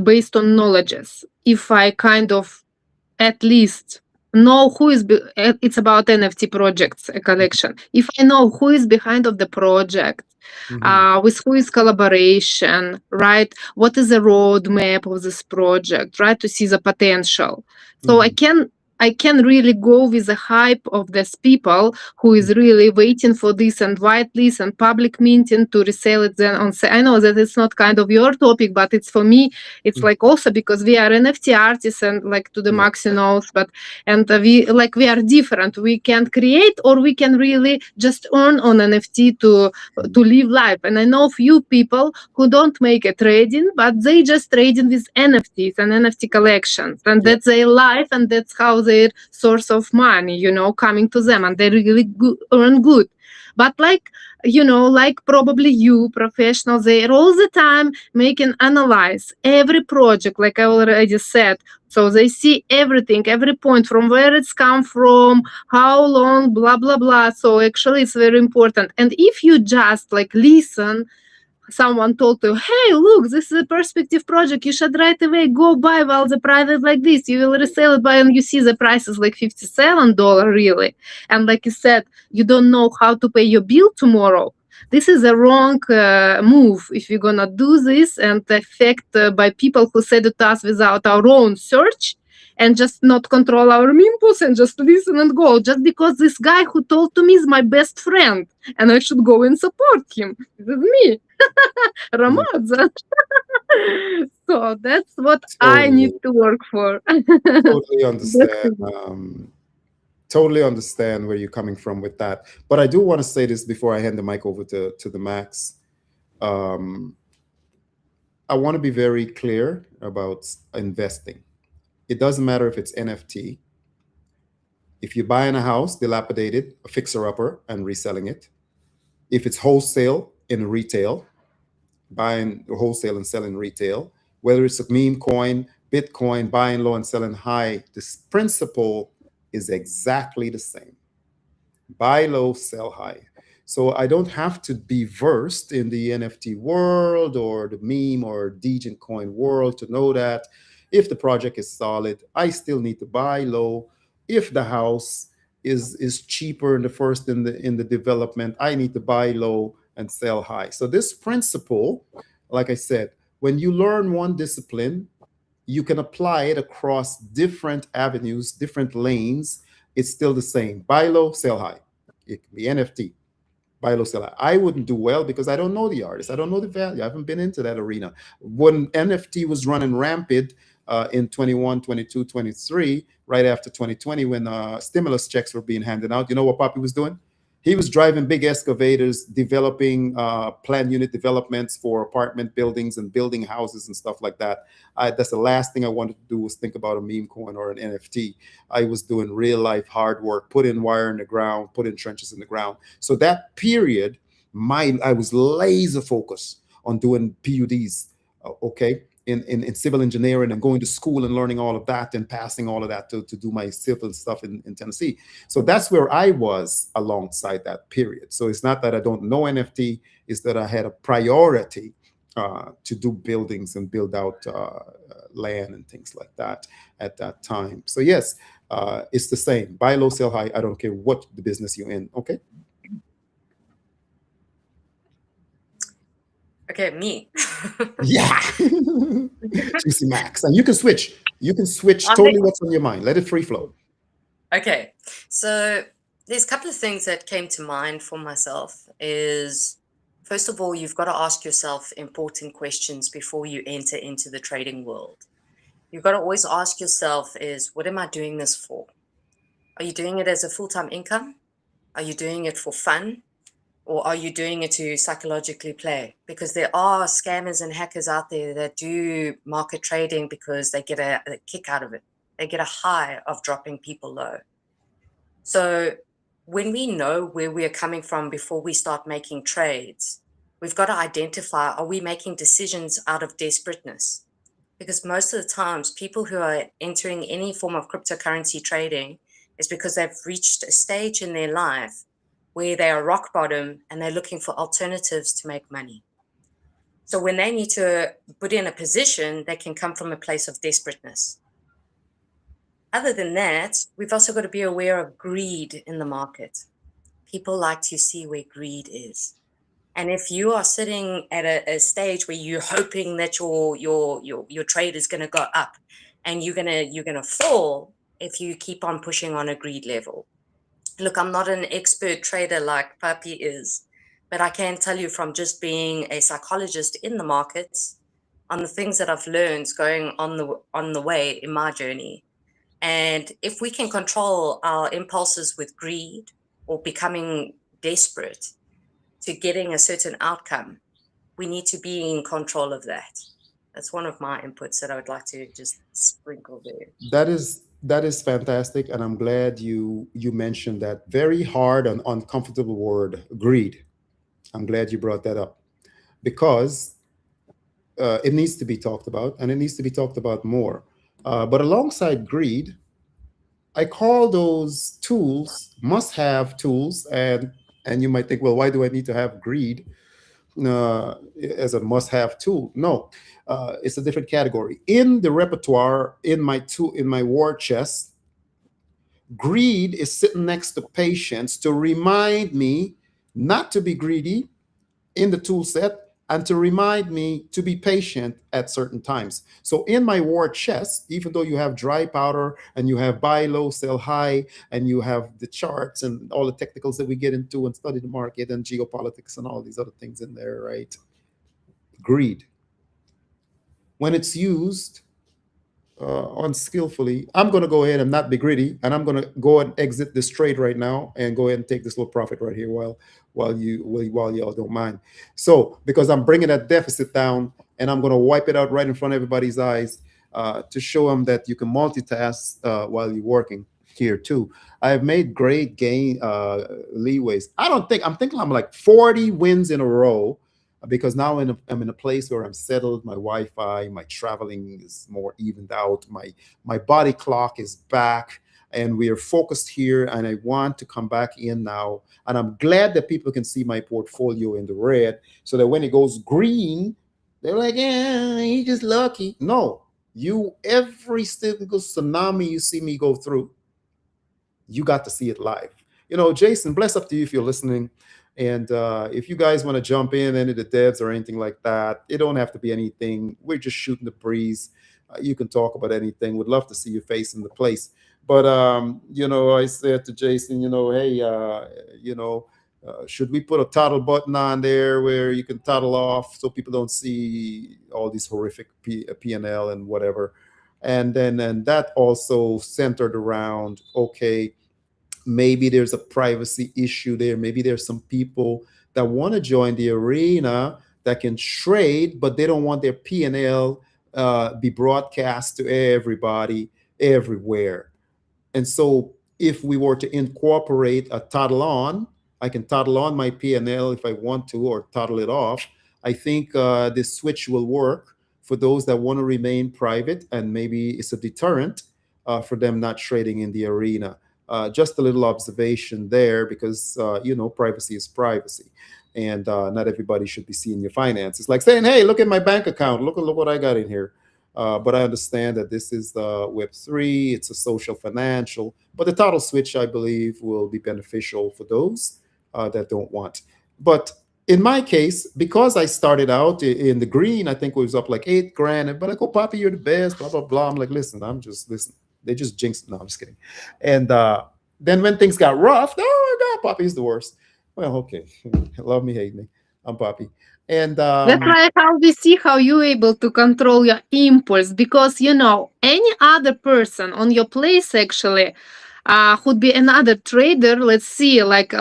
based on knowledges. If I kind of at least know who is it's about NFT projects, a collection. If I know who is behind of the project, with who is collaboration, right? What is the roadmap of this project, right? To see the potential. So I can really go with the hype of these people who is really waiting for this and whitelist and public minting to resell it then on. I know that it's not kind of your topic, but it's for me. It's like also because we are NFT artists and like to the Max knows, but and we are different. We can create or we can really just earn on NFT to live life. And I know few people who don't make a trading, but they just trading with NFTs and NFT collections, and that's their life, and that's how their source of money, coming to them, and they really earn good. But like probably you professionals, they're all the time making analyze every project, like I already said. So they see everything, every point, from where it's come from, how long, blah, blah, blah. So actually it's very important. And if you just like listen, someone told you, hey, look, this is a perspective project, you should right away go buy while the price is like this, you will resell it by, and you see the price is like $57 really. And like you said, you don't know how to pay your bill tomorrow. This is a wrong move if you're gonna do this and affect by people who said it to us without our own search, and just not control our impulse and just listen and go, just because this guy who told to me is my best friend and I should go and support him. This is me. Ramaz. So that's what I need to work for. Totally understand. Totally understand where you're coming from with that. But I do want to say this before I hand the mic over to the Max. I want to be very clear about investing. It doesn't matter if it's NFT. If you're buying a house, dilapidated, a fixer-upper, and reselling it. If it's wholesale in retail, buying wholesale and selling retail, whether it's a meme coin, Bitcoin, buying low and selling high, this principle is exactly the same. Buy low, sell high. So I don't have to be versed in the NFT world or the meme or Degen coin world to know that if the project is solid, I still need to buy low. If the house is cheaper in the development, I need to buy low and sell high. So this principle, like I said, when you learn one discipline, you can apply it across different avenues, different lanes. It's still the same. Buy low, sell high. It can be NFT. Buy low, sell high. I wouldn't do well because I don't know the artist. I don't know the value. I haven't been into that arena. When NFT was running rampant in 21, 22, 23, right after 2020, when stimulus checks were being handed out, you know what Poppy was doing? He was driving big excavators, developing planned unit developments for apartment buildings and building houses and stuff like that. That's the last thing I wanted to do was think about a meme coin or an NFT. I was doing real life hard work, put in wire in the ground, put in trenches in the ground. So that period, I was laser focused on doing PUDs, okay, in civil engineering and going to school and learning all of that and passing all of that to do my civil stuff in Tennessee. So that's where I was alongside that period. So it's not that I don't know NFT, it's that I had a priority to do buildings and build out land and things like that at that time. So yes, it's the same. Buy low, sell high. I don't care what the business you're in. Okay. Okay, me. Yeah. Juicy Max. And you can switch. You can switch I totally think- what's on your mind. Let it free flow. Okay, so there's a couple of things that came to mind for myself is, first of all, you've got to ask yourself important questions before you enter into the trading world. You've got to always ask yourself is, what am I doing this for? Are you doing it as a full-time income? Are you doing it for fun? Or are you doing it to psychologically play? Because there are scammers and hackers out there that do market trading because they get a kick out of it. They get a high of dropping people low. So when we know where we are coming from before we start making trades, we've got to identify, are we making decisions out of desperateness? Because most of the times people who are entering any form of cryptocurrency trading is because they've reached a stage in their life where they are rock bottom and they're looking for alternatives to make money. So when they need to put in a position, they can come from a place of desperateness. Other than that, we've also got to be aware of greed in the market. People like to see where greed is. And if you are sitting at a stage where you're hoping that your trade is going to go up and you're gonna fall if you keep on pushing on a greed level. Look, I'm not an expert trader like Papi is, but I can tell you from just being a psychologist in the markets on the things that I've learned going on the way in my journey. And if we can control our impulses with greed or becoming desperate to getting a certain outcome, we need to be in control of that. That's one of my inputs that I would like to just sprinkle there. That is fantastic, and I'm glad you mentioned that very hard and uncomfortable word, greed. I'm glad you brought that up because it needs to be talked about, and it needs to be talked about more. But alongside greed, I call those tools must-have tools, and you might think, well, why do I need to have greed as a must-have tool? No, it's a different category. In the repertoire, in my war chest, greed is sitting next to patience to remind me not to be greedy in the tool set and to remind me to be patient at certain times. So in my war chest, even though you have dry powder and you have buy low, sell high, and you have the charts and all the technicals that we get into and study the market and geopolitics and all these other things in there, right? Greed. When it's used unskillfully, I'm going to go ahead and not be greedy, and I'm going to go and exit this trade right now and go ahead and take this little profit right here while y'all don't mind. So because I'm bringing that deficit down, and I'm going to wipe it out right in front of everybody's eyes to show them that you can multitask while you're working here too. I have made great gain leeways. I'm thinking I'm like 40 wins in a row because now I'm in a place where I'm settled. My Wi-Fi, my traveling is more evened out. My body clock is back, and we are focused here. And I want to come back in now. And I'm glad that people can see my portfolio in the red, so that when it goes green, they're like, "Yeah, he's just lucky." No, every single tsunami you see me go through, you got to see it live. Jason, bless up to you if you're listening. And if you guys want to jump in any of the devs or anything like that, it don't have to be anything. We're just shooting the breeze. You can talk about anything. Would love to see your face in the place. But I said to Jason, hey, should we put a toggle button on there where you can toggle off so people don't see all these horrific P&L and whatever? And that also centered around, okay, maybe there's a privacy issue there. Maybe there's some people that want to join the arena that can trade, but they don't want their P&L be broadcast to everybody everywhere. And so if we were to incorporate a toggle on, I can toggle on my P&L if I want to, or toggle it off. I think this switch will work for those that want to remain private, and maybe it's a deterrent for them not trading in the arena. Just a little observation there, because privacy is privacy, and not everybody should be seeing your finances. Like saying, "Hey, look at my bank account. Look what I got in here." But I understand that this is the Web3. It's a social financial, but the toggle switch, I believe, will be beneficial for those that don't want. But in my case, because I started out in the green, I think it was up like 8 grand. But I go, Poppy, you're the best, blah, blah, blah. I'm like, listen, they just jinxed. No, I'm just kidding. And then when things got rough, oh my God, Poppy's the worst. Well, okay. Love me, hate me. I'm Poppy. And That's like how we see how you're able to control your impulse, because any other person on your place actually could be another trader. Let's see, like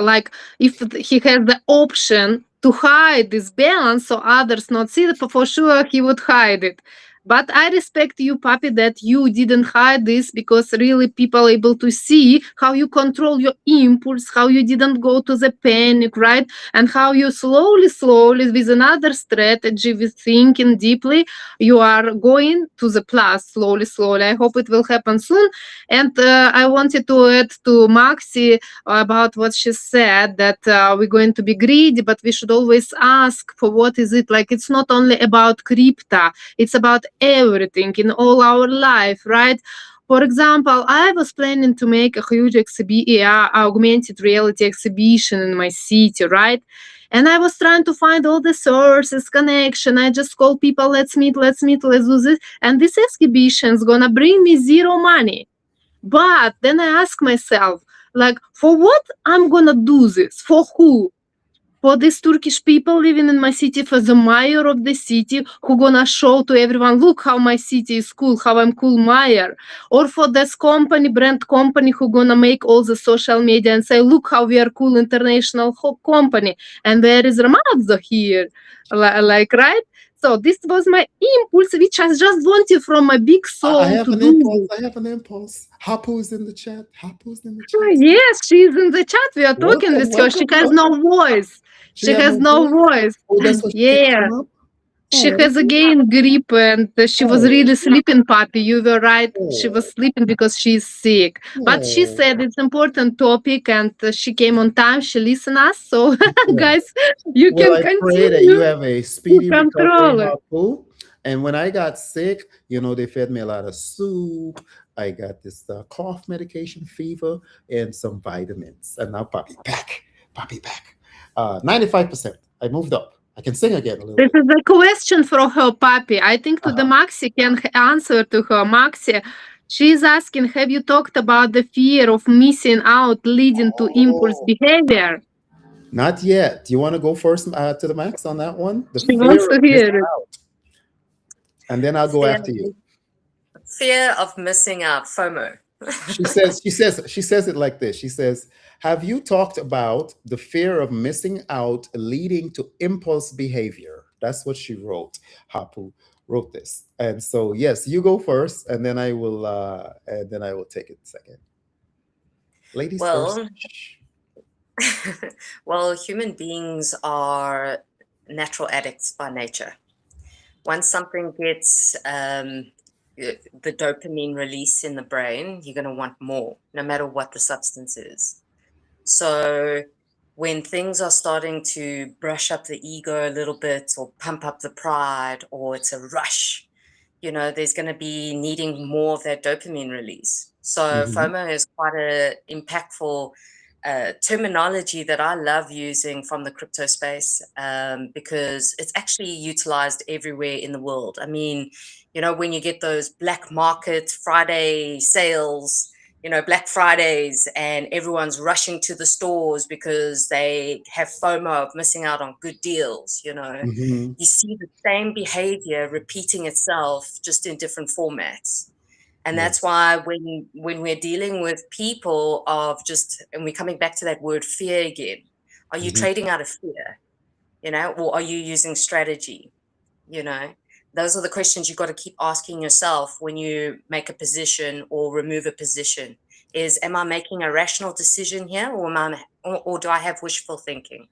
if he has the option to hide this balance so others not see it, for sure he would hide it. But I respect you, Papi, that you didn't hide this, because really people are able to see how you control your impulse, how you didn't go to the panic, right? And how you slowly, with another strategy, with thinking deeply, you are going to the plus slowly. I hope it will happen soon. And I wanted to add to Maxi about what she said, that we're going to be greedy, but we should always ask for what is it. Like, it's not only about crypto, it's about everything in all our life, right? For example, I was planning to make a huge augmented reality exhibition in my city, right? And I was trying to find all the sources, connection. I just called people, let's meet, let's do this. And this exhibition is gonna bring me zero money. But then I ask myself, like, for what I'm gonna do this? For who? For these Turkish people living in my city, for the mayor of the city who gonna show to everyone, look how my city is cool, how I'm cool mayor. Or for this brand company who gonna make all the social media and say, look how we are cool international company. And there is Ramazzo here, like, right? So this was my impulse, which I just wanted from my big soul I have to an do. impulse. I have an impulse. Hapu's in the chat. Hapu's in the chat. Yes, she's in the chat. We are talking with her. She has no voice. She has no voice. Oh, that's what Yeah. She has again grip, and she was really sleeping, Papi. You were right. She was sleeping because she's sick. But she said it's important topic, and she came on time. She listened us. So, guys, you can I continue. pray that you have a speedy control recovery, it. Hapu. And when I got sick, they fed me a lot of soup. I got this cough medication, fever, and some vitamins. And now Poppy back. 95%. I moved up. I can sing again a little This bit. is a question for her, Papi. I think to the Maxi can answer to her. Maxi, she's asking, have you talked about the fear of missing out leading to impulse behavior? Not yet. Do you want to go first to the Max on that one? The She wants to hear it. out. And then I'll go after you. Fear of missing out, FOMO. She says it like this. She says, have you talked about the fear of missing out leading to impulse behavior? That's what she wrote. Hapu wrote this. And so, yes, you go first, and then I will take it second. Ladies first. Well, human beings are natural addicts by nature. Once something gets the dopamine release in the brain, you're going to want more, no matter what the substance is. So when things are starting to brush up the ego a little bit, or pump up the pride, or it's a rush, there's going to be needing more of that dopamine release. So FOMO is quite an impactful terminology that I love using from the crypto space, because it's actually utilized everywhere in the world. I mean, when you get those black market Friday sales, Black Fridays, and everyone's rushing to the stores because they have FOMO of missing out on good deals, you see the same behavior repeating itself, just in different formats. And that's why when we're dealing with people and we're coming back to that word fear again, are you trading out of fear, or are you using strategy? Those are the questions you've got to keep asking yourself when you make a position or remove a position. Am I making a rational decision here, or do I have wishful thinking?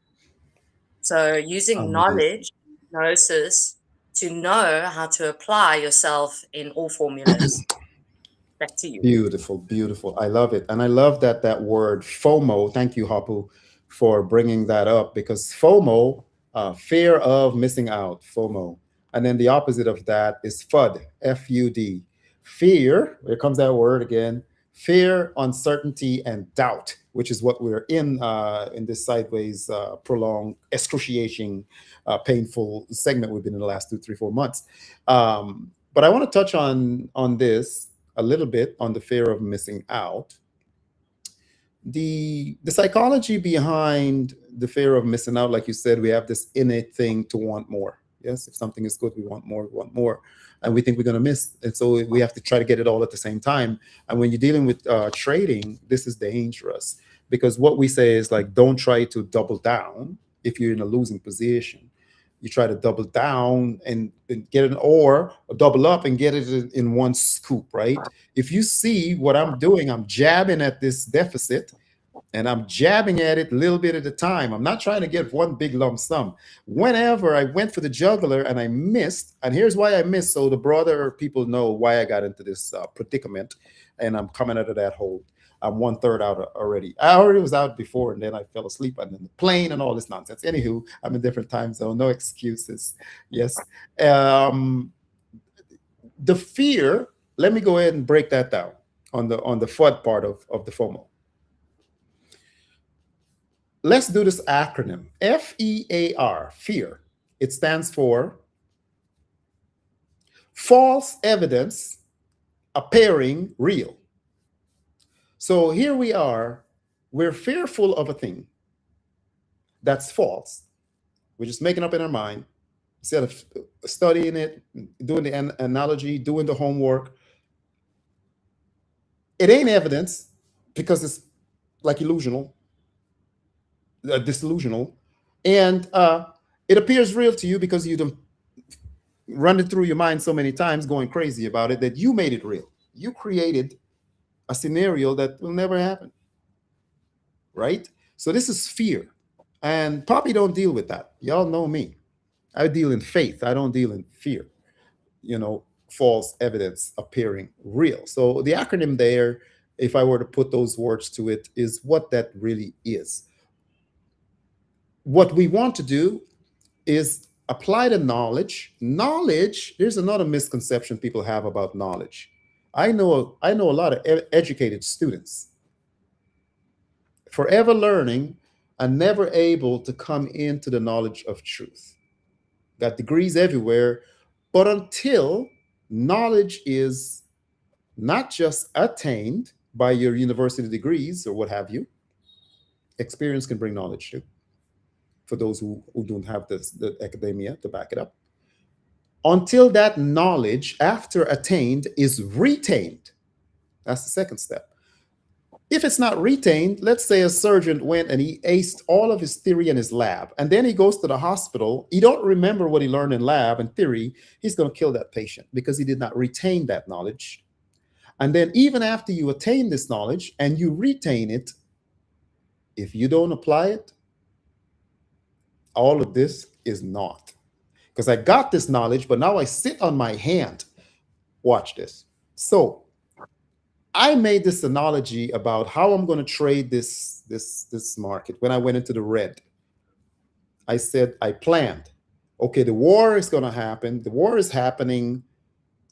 So using knowledge, gnosis, to know how to apply yourself in all formulas. Back to you. Beautiful, beautiful. I love it. And I love that word FOMO. Thank you, Hapu, for bringing that up, because FOMO, fear of missing out, FOMO. And then the opposite of that is FUD, FUD. Fear, here comes that word again, fear, uncertainty, and doubt, which is what we're in this sideways, prolonged, excruciating, painful segment we've been in the last 2, 3, 4 months. But I want to touch on this a little bit, on the fear of missing out. The psychology behind the fear of missing out, like you said, we have this innate thing to want more. Yes, if something is good, we want more, and we think we're going to miss, and so we have to try to get it all at the same time. And when you're dealing with trading, this is dangerous, because what we say is like, don't try to double down if you're in a losing position. You try to double down and get it, or double up and get it in one scoop, right? If you see what I'm doing, I'm jabbing at this deficit, and I'm jabbing at it a little bit at a time. I'm not trying to get one big lump sum. Whenever I went for the juggler and I missed, and here's why I missed, so the broader people know why I got into this predicament, and I'm coming out of that hole. I'm 1/3 out already. I already was out before, and then I fell asleep on the plane and all this nonsense. Anywho, I'm in a different time zone. No excuses. Yes. The fear, let me go ahead and break that down on the FUD part of the FOMO. Let's do this acronym. FEAR, fear. It stands for false evidence appearing real. So here we are, we're fearful of a thing that's false. We're just making up in our mind, instead of studying it, doing the analogy, doing the homework. It ain't evidence, because it's like illusional, disillusional, and it appears real to you because you don't run it through your mind so many times, going crazy about it, that you made it real. You created a scenario that will never happen, right? So this is fear, and Poppy don't deal with that. Y'all know me. I deal in faith. I don't deal in fear. False evidence appearing real. So the acronym there, if I were to put those words to it, is what that really is. What we want to do is apply the knowledge. Knowledge, there's another misconception people have about knowledge. I know a lot of educated students, forever learning and never able to come into the knowledge of truth. Got degrees everywhere, but until knowledge is not just attained by your university degrees or what have you, experience can bring knowledge too, for those who don't have the academia to back it up. Until that knowledge, after attained, is retained. That's the second step. If it's not retained, let's say a surgeon went and he aced all of his theory in his lab, and then he goes to the hospital, he don't remember what he learned in lab and theory, he's going to kill that patient because he did not retain that knowledge. And then even after you attain this knowledge and you retain it, if you don't apply it, all of this is naught. Because I got this knowledge, but now I sit on my hand. Watch this. So I made this analogy about how I'm going to trade this market. When I went into the red, I said, I planned, okay, the war is going to happen. The war is happening.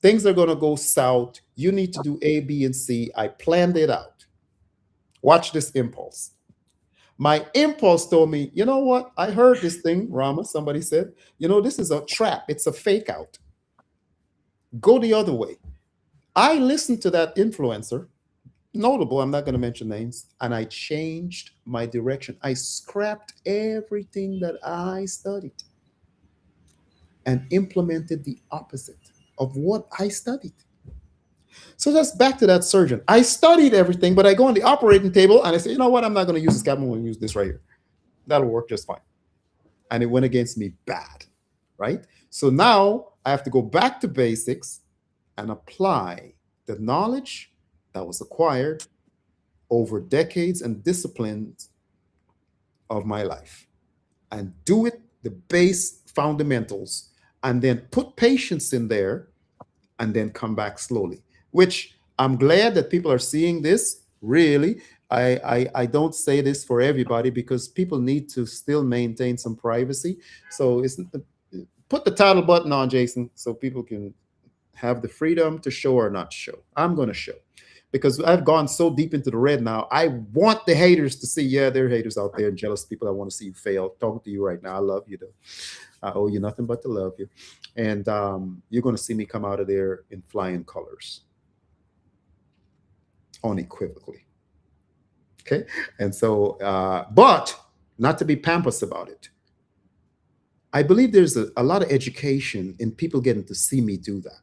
Things are going to go south. You need to do A, B, and C. I planned it out. Watch this impulse. My impulse told me, you know what? I heard this thing, Rama, somebody said, this is a trap. It's a fake out. Go the other way. I listened to that influencer, notable, I'm not going to mention names, and I changed my direction. I scrapped everything that I studied and implemented the opposite of what I studied. So that's back to that surgeon. I studied everything, but I go on the operating table and I say, you know what? I'm not going to use this cap. I'm going to use this right here. That'll work just fine. And it went against me bad, right? So now I have to go back to basics and apply the knowledge that was acquired over decades and disciplines of my life, and do it the base fundamentals and then put patience in there and then come back slowly, which I'm glad that people are seeing this. Really, I don't say this for everybody because people need to still maintain some privacy. So it's put the title button on, Jason, so people can have the freedom to show or not show. I'm going to show because I've gone so deep into the red now. I want the haters to see, yeah, there are haters out there and jealous people. I want to see you fail. Talking to you right now. I love you though. I owe you nothing but to love you. And you're going to see me come out of there in flying colors, unequivocally. Okay. And so, but not to be pompous about it. I believe there's a lot of education in people getting to see me do that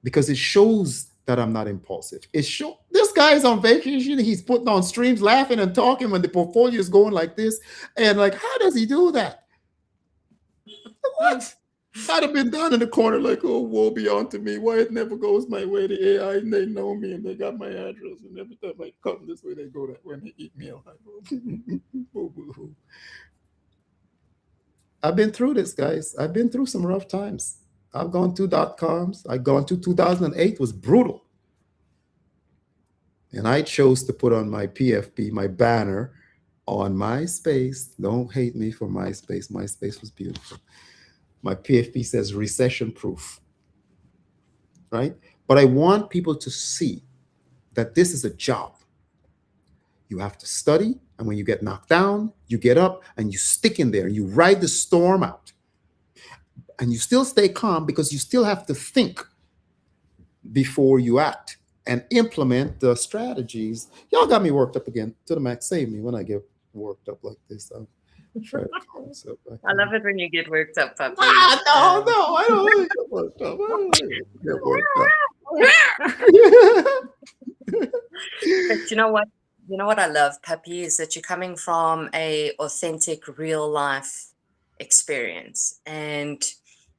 because it shows that I'm not impulsive. It show this guy's on vacation. He's putting on streams, laughing and talking when the portfolio is going like this. And like, how does he do that? What? I'd have been down in the corner like, oh, woe be unto me. Why it never goes my way. The AI, and they know me and they got my address. And every time I come this way, they go that way and they eat me out. I've been through this, guys. I've been through some rough times. I've gone through .coms. I've gone through 2008 was brutal. And I chose to put on my PFP, my banner on MySpace. Don't hate me for MySpace. MySpace was beautiful. My PFP says recession proof, right? But I want people to see that this is a job. You have to study, and when you get knocked down, you get up and you stick in there and you ride the storm out. And you still stay calm because you still have to think before you act and implement the strategies. Y'all got me worked up again to the max. Save me when I get worked up like this. I'll try to calm myself back I love down. it when you get worked up, puppy. No, Um, no, I don't really get worked up. I don't really get worked up. But you know what? You know what I love, puppy, is that you're coming from a authentic, real life experience. And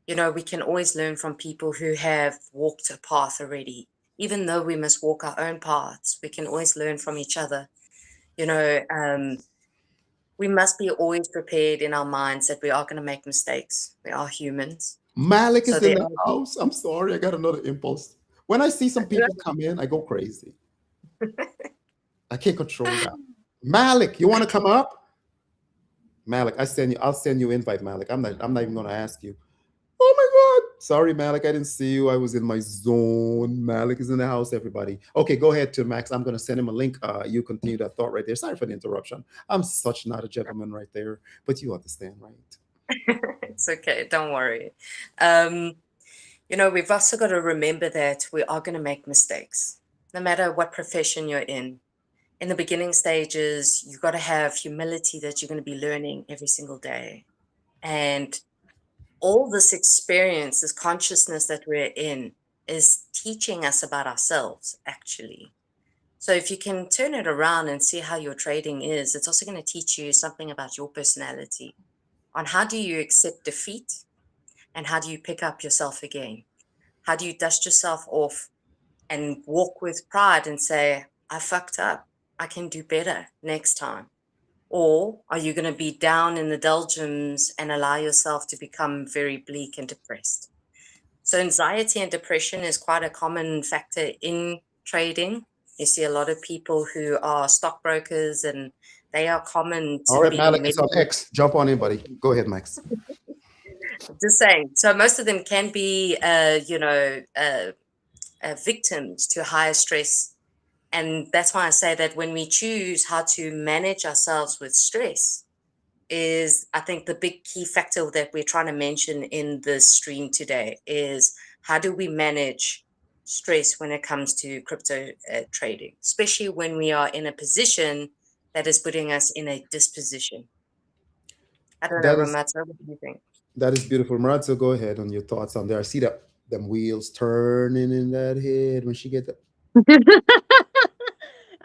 you know, we can always learn from people who have walked a path already. Even though we must walk our own paths, we can always learn from each other. You know, we must be always prepared in our minds that we are going to make mistakes. We are humans. Malik So is in there the are house. I'm sorry, I got another impulse. When I see some people come in, I go crazy. I can't control that. Malik, you want to come up? Malik, I'll send you invite, Malik. I'm not even gonna ask you. Oh my God. Sorry, Malik. I didn't see you. I was in my zone. Malik is in the house, everybody. Okay, go ahead to Max. I'm going to send him a link. You continue that thought right there. Sorry for the interruption. I'm such not a gentleman right there, but you understand, right? it's okay, don't worry. Um, you know, we've also got to remember that we are going to make mistakes, no matter what profession you're in. In the beginning stages, you've got to have humility that you're going to be learning every single day. And all this experience, this consciousness that we're in, is teaching us about ourselves, actually. So if you can turn it around and see how your trading is, it's also going to teach you something about your personality on how do you accept defeat and how do you pick up yourself again? How do you dust yourself off and walk with pride and say, I fucked up. I can do better next time. Or are you going to be down in the doldrums and allow yourself to become very bleak and depressed? So anxiety and depression is quite a common factor in trading. You see a lot of people who are stockbrokers and they are common All to right, being Malik, it's on medical. X. Jump on in, buddy. Go ahead, Max. Just saying. So most of them can be, victims to higher stress. And that's why I say that when we choose how to manage ourselves with stress is, I think, the big key factor that we're trying to mention in this stream today is how do we manage stress when it comes to crypto trading, especially when we are in a position that is putting us in a disposition. I don't know, That is Ramata, what do you think? that is beautiful. Marazzo, go ahead on your thoughts on there. I see that them wheels turning in that head when she get that.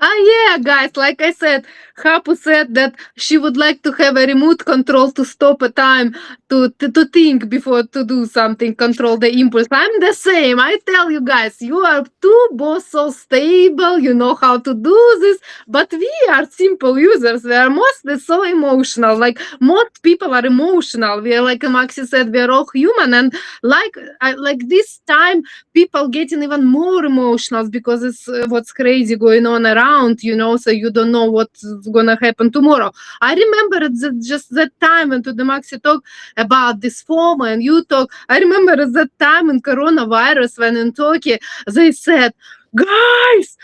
Ah, yeah, guys, like I said, Hapu said that she would like to have a remote control to stop a time to think before to do something, control the impulse. I'm the same. I tell you guys, you are two both so stable, you know how to do this, but we are simple users. We are mostly so emotional. Like most people are emotional. We are, like Maxi said, we are all human, and like this time people getting even more emotional because it's what's crazy going on around, you know, so you don't know what's gonna happen tomorrow. I remember just that time when to the Maxi talk about this FOMO and you talk. I remember at that time in coronavirus when in Turkey they said, guys,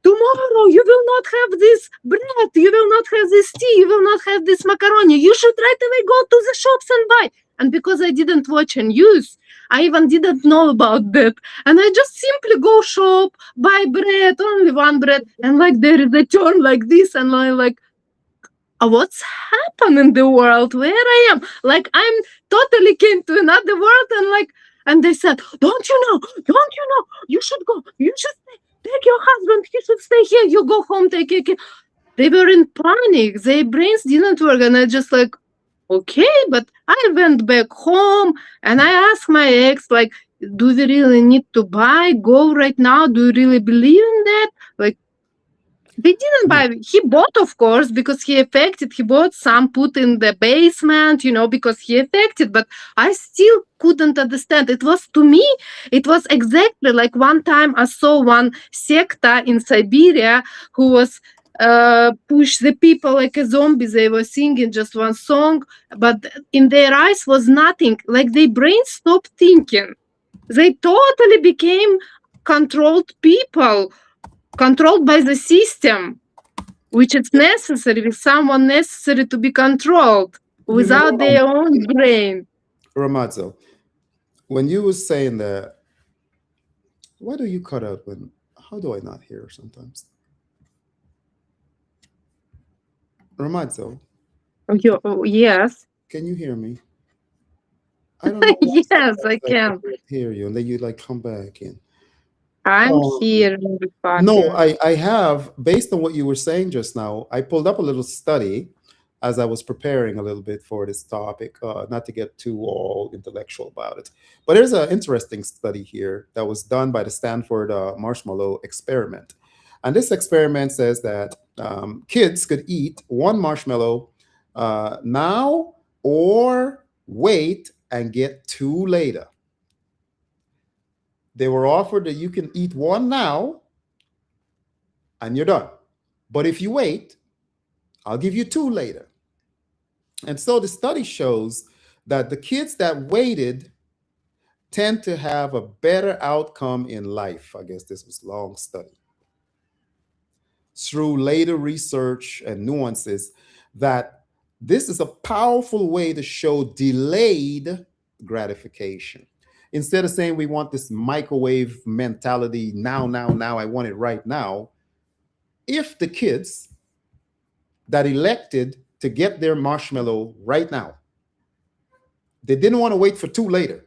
tomorrow you will not have this bread, you will not have this tea, you will not have this macaroni. You should right away go to the shops and buy. And because I didn't watch and use, I even didn't know about that. And I just simply go shop, buy bread, only one bread, and like there is a turn like this, and I like, what's happened in the world? Where I am? Like I'm totally came to another world, and like, and they said, don't you know? Don't you know? You should go. You should stay. Take your husband. He should stay here. You go home. Take your kid. They were in panic. Their brains didn't work, and I just like, okay, but I went back home and I asked my ex, like, do we really need to buy? Go right now? Do you really believe in that? Like, we didn't buy. He bought, of course, because he affected. He bought some, put in the basement, you know, because he affected. But I still couldn't understand. It was, to me, it was exactly like one time I saw one secta in Siberia who was push the people like a zombie. They were singing just one song, but in their eyes was nothing. Like their brain stopped thinking. They totally became controlled people, controlled by the system, which is necessary, with someone necessary to be controlled without their own brain. Ramazzo, when you were saying that, why do you cut out when? How do I not hear sometimes? Ramazzo, Yes. can you hear me? I don't know why Yes, I sometimes I can. can't hear you, and then you like come back in. I'm Um, here, no, Papi. I have, based on what you were saying just now, I pulled up a little study as I was preparing a little bit for this topic, not to get too all intellectual about it. But there's an interesting study here that was done by the Stanford Marshmallow Experiment. And this experiment says that kids could eat one marshmallow now or wait and get two later. They were offered that you can eat one now and you're done. But if you wait, I'll give you two later. And so the study shows that the kids that waited tend to have a better outcome in life. I guess this was long study. Through later research and nuances, that this is a powerful way to show delayed gratification. Instead of saying we want this microwave mentality now, now, now, I want it right now. If the kids that elected to get their marshmallow right now, they didn't want to wait for two later.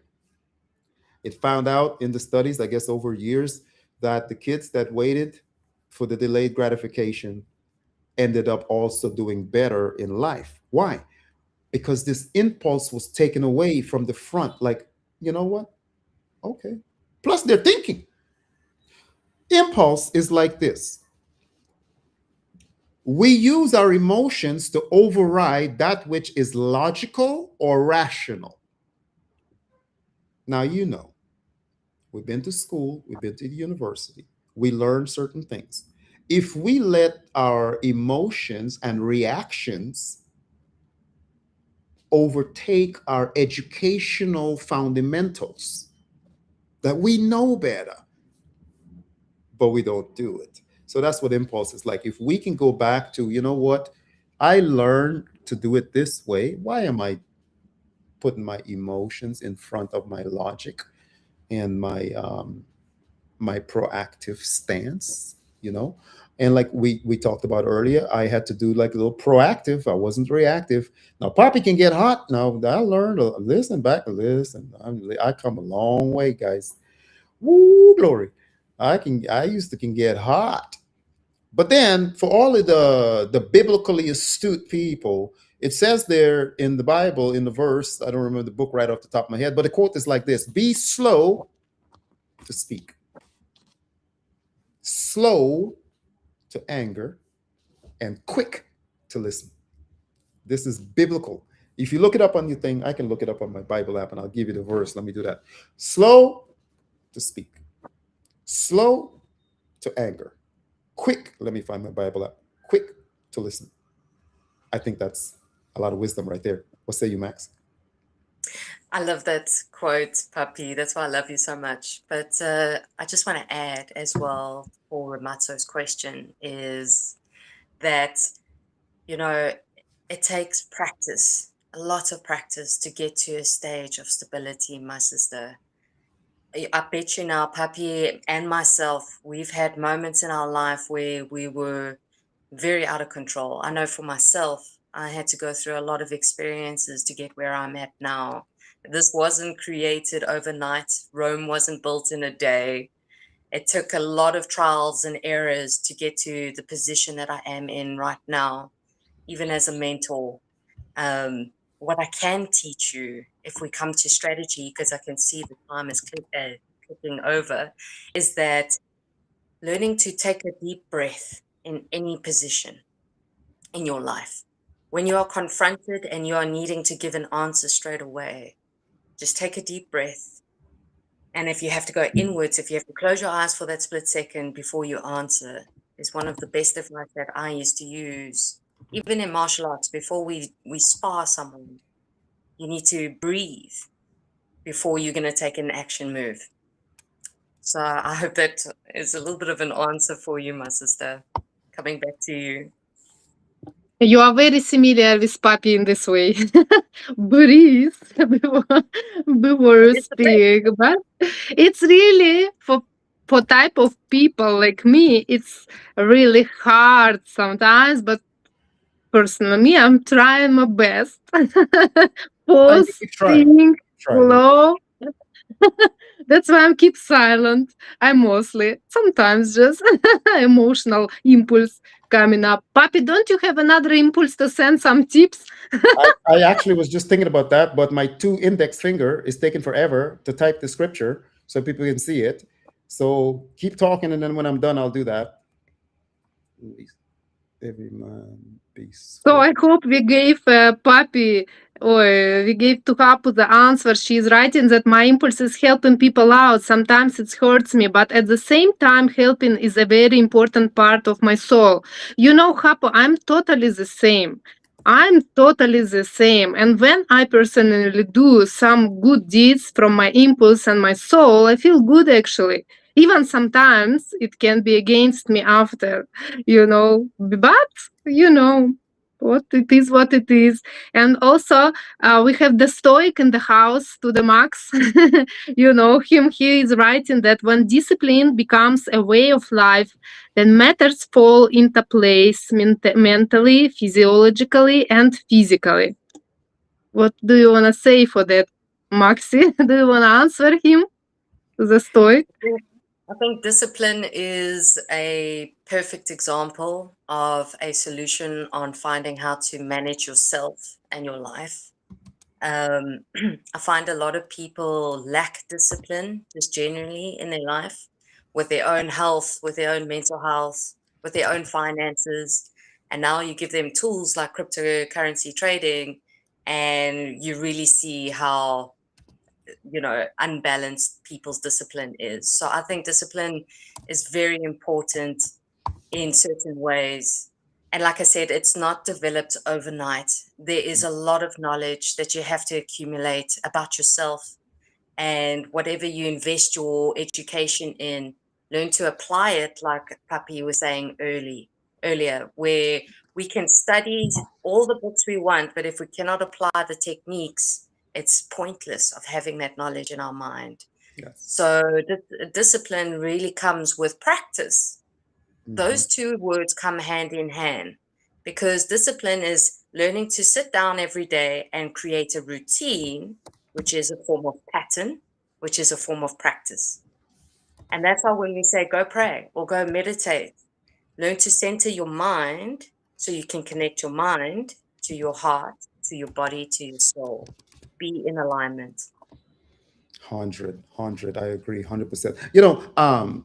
It found out in the studies, I guess over years, that the kids that waited for the delayed gratification ended up also doing better in life. Why? Because this impulse was taken away from the front. Like, you know what? Okay. Plus, they're thinking. Impulse is like this: we use our emotions to override that which is logical or rational. Now, you know, we've been to school, we've been to the university, we learn certain things. If we let our emotions and reactions overtake our educational fundamentals, that we know better, but we don't do it. So that's what impulse is like. If we can go back to, you know what, I learned to do it this way. Why am I putting my emotions in front of my logic and my proactive stance? You know, and like we talked about earlier, I had to do like a little proactive. I wasn't reactive. Now, Poppy can get hot. Now I learned to listen back, listen. I come a long way, guys. Woo, glory! I used to can get hot, But then, for all of the biblically astute people, it says there in the Bible, in the verse, I don't remember the book right off the top of my head, but the quote is like this: "Be slow to speak, slow to anger, and quick to listen." This is biblical. If you look it up on your thing, I can look it up on my Bible app, and I'll give you the verse. Let me do that. Slow to speak, slow to anger, quick. Let me find my Bible app. Quick to listen. I think that's a lot of wisdom right there. What say you, Max? I love that quote, Puppy. That's why I love you so much. But I just want to add as well for Ramatso's question is that, you know, it takes practice, a lot of practice to get to a stage of stability, my sister. I bet you now, Puppy and myself, we've had moments in our life where we were very out of control. I know for myself, I had to go through a lot of experiences to get where I'm at now. This wasn't created overnight. Rome wasn't built in a day. It took a lot of trials and errors to get to the position that I am in right now, even as a mentor. What I can teach you, if we come to strategy, because I can see the time is clicking over, is that learning to take a deep breath in any position in your life. When you are confronted and you are needing to give an answer straight away, just take a deep breath. And if you have to go inwards, if you have to close your eyes for that split second before you answer, is one of the best advice that I used to use. Even in martial arts, before we spar someone, you need to breathe before you're going to take an action move. So I hope that is a little bit of an answer for you, my sister. Coming back to you. You are very similar with Papi in this way. Breathe before you It's the best. speak. But it's really for type of people like me, it's really hard sometimes. But personally, me, I'm trying my best. I Pause, keep trying. think, Trying it. slow. That's why I'm keep silent. I mostly sometimes just emotional impulse coming up. Papi, don't you have another impulse to send some tips? I actually was just thinking about that, but my two index finger is taking forever to type the scripture so people can see it. So keep talking, and then when I'm done, I'll do that. Every man be So swift. I hope we gave Papi or we gave to Hapu the answer. She's writing that my impulse is helping people out. Sometimes it hurts me, but at the same time, helping is a very important part of my soul. You know, Hapu, I'm totally the same. I'm totally the same. And when I personally do some good deeds from my impulse and my soul, I feel good actually. Even sometimes it can be against me after, but you know what it is. And also we have the stoic in the house to the max. You know him, he is writing that when discipline becomes a way of life, then matters fall into place mentally, physiologically, and physically. What do you want to say for that, Maxi? Do you want to answer him, the stoic? I think discipline is a perfect example of a solution on finding how to manage yourself and your life. I find a lot of people lack discipline just generally in their life with their own health, with their own mental health, with their own finances. And now you give them tools like cryptocurrency trading, and you really see how unbalanced people's discipline is. So I think discipline is very important in certain ways. And like I said, it's not developed overnight. There is a lot of knowledge that you have to accumulate about yourself, and whatever you invest your education in, learn to apply it, like Papi was saying earlier, where we can study all the books we want, but if we cannot apply the techniques, it's pointless of having that knowledge in our mind. Yes. So discipline really comes with practice. Those two words come hand in hand, because discipline is learning to sit down every day and create a routine, which is a form of pattern, which is a form of practice. And that's why when we say go pray or go meditate, Learn to center your mind so you can connect your mind to your heart, to your body, to your soul. Be in alignment. 100, I agree 100%.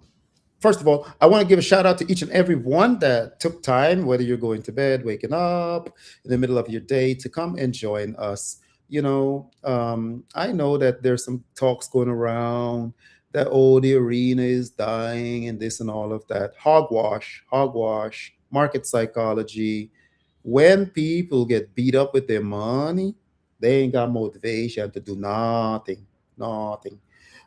First of all, I want to give a shout out to each and every one that took time, whether you're going to bed, waking up in the middle of your day, to come and join us. I know that there's some talks going around that, oh, the arena is dying and this and all of that. Hogwash, market psychology. When people get beat up with their money, they ain't got motivation to do nothing, nothing.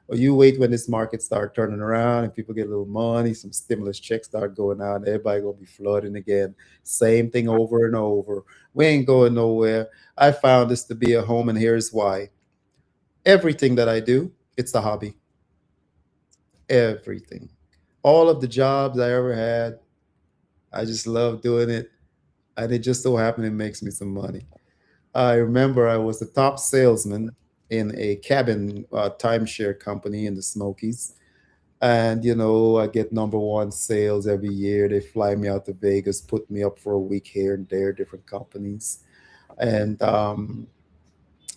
Or you wait when this market start turning around and people get a little money, some stimulus checks start going out, and everybody gonna be flooding again. Same thing over and over. We ain't going nowhere. I found this to be a home, and here's why. Everything that I do, it's a hobby. Everything. All of the jobs I ever had, I just love doing it. And it just so happened it makes me some money. I remember I was the top salesman in a cabin timeshare company in the Smokies. And, I get number one sales every year. They fly me out to Vegas, put me up for a week here and there, different companies. And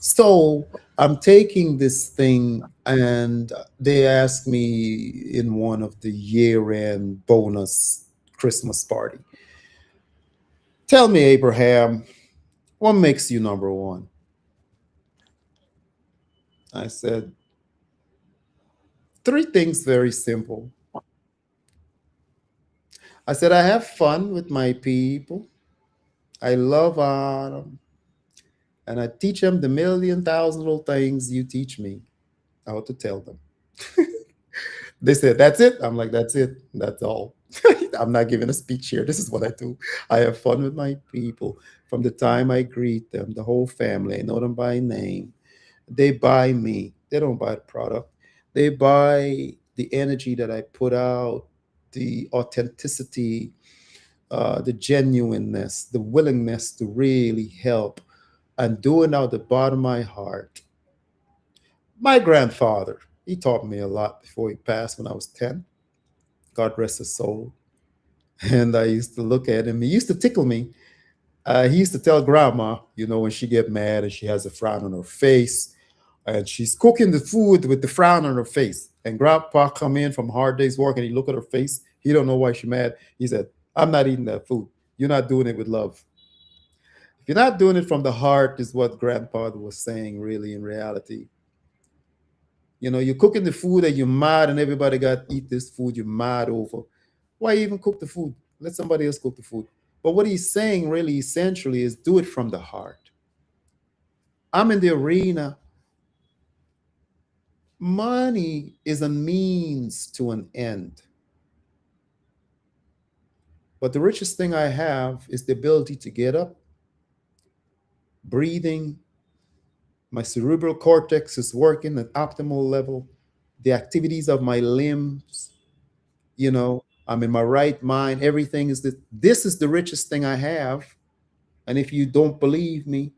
so I'm taking this thing, and they asked me in one of the year end bonus Christmas party, tell me, Abraham, what makes you number one? I said, three things very simple. I said, I have fun with my people. I love them. And I teach them the million thousand little things you teach me how to tell them. They said, that's it. I'm like, that's it. That's all. I'm not giving a speech here. This is what I do. I have fun with my people from the time I greet them, the whole family. I know them by name. They buy me. They don't buy the product. They buy the energy that I put out, the authenticity, the genuineness, the willingness to really help, and doing out the bottom of my heart. My grandfather, he taught me a lot before he passed when I was 10. God rest his soul. And I used to look at him. He used to tickle me. He used to tell grandma, when she get mad and she has a frown on her face, and she's cooking the food with the frown on her face. And grandpa come in from a hard day's work and he look at her face. He don't know why she's mad. He said, I'm not eating that food. You're not doing it with love. If you're not doing it from the heart, is what grandpa was saying, really, in reality. You're cooking the food and you're mad and everybody got to eat this food you're mad over. Why even cook the food? Let somebody else cook the food. But what he's saying really essentially is do it from the heart. I'm in the arena. Money is a means to an end. But the richest thing I have is the ability to get up, breathing. My cerebral cortex is working at optimal level. The activities of my limbs, I'm in my right mind. Everything is this is the richest thing I have. And if you don't believe me,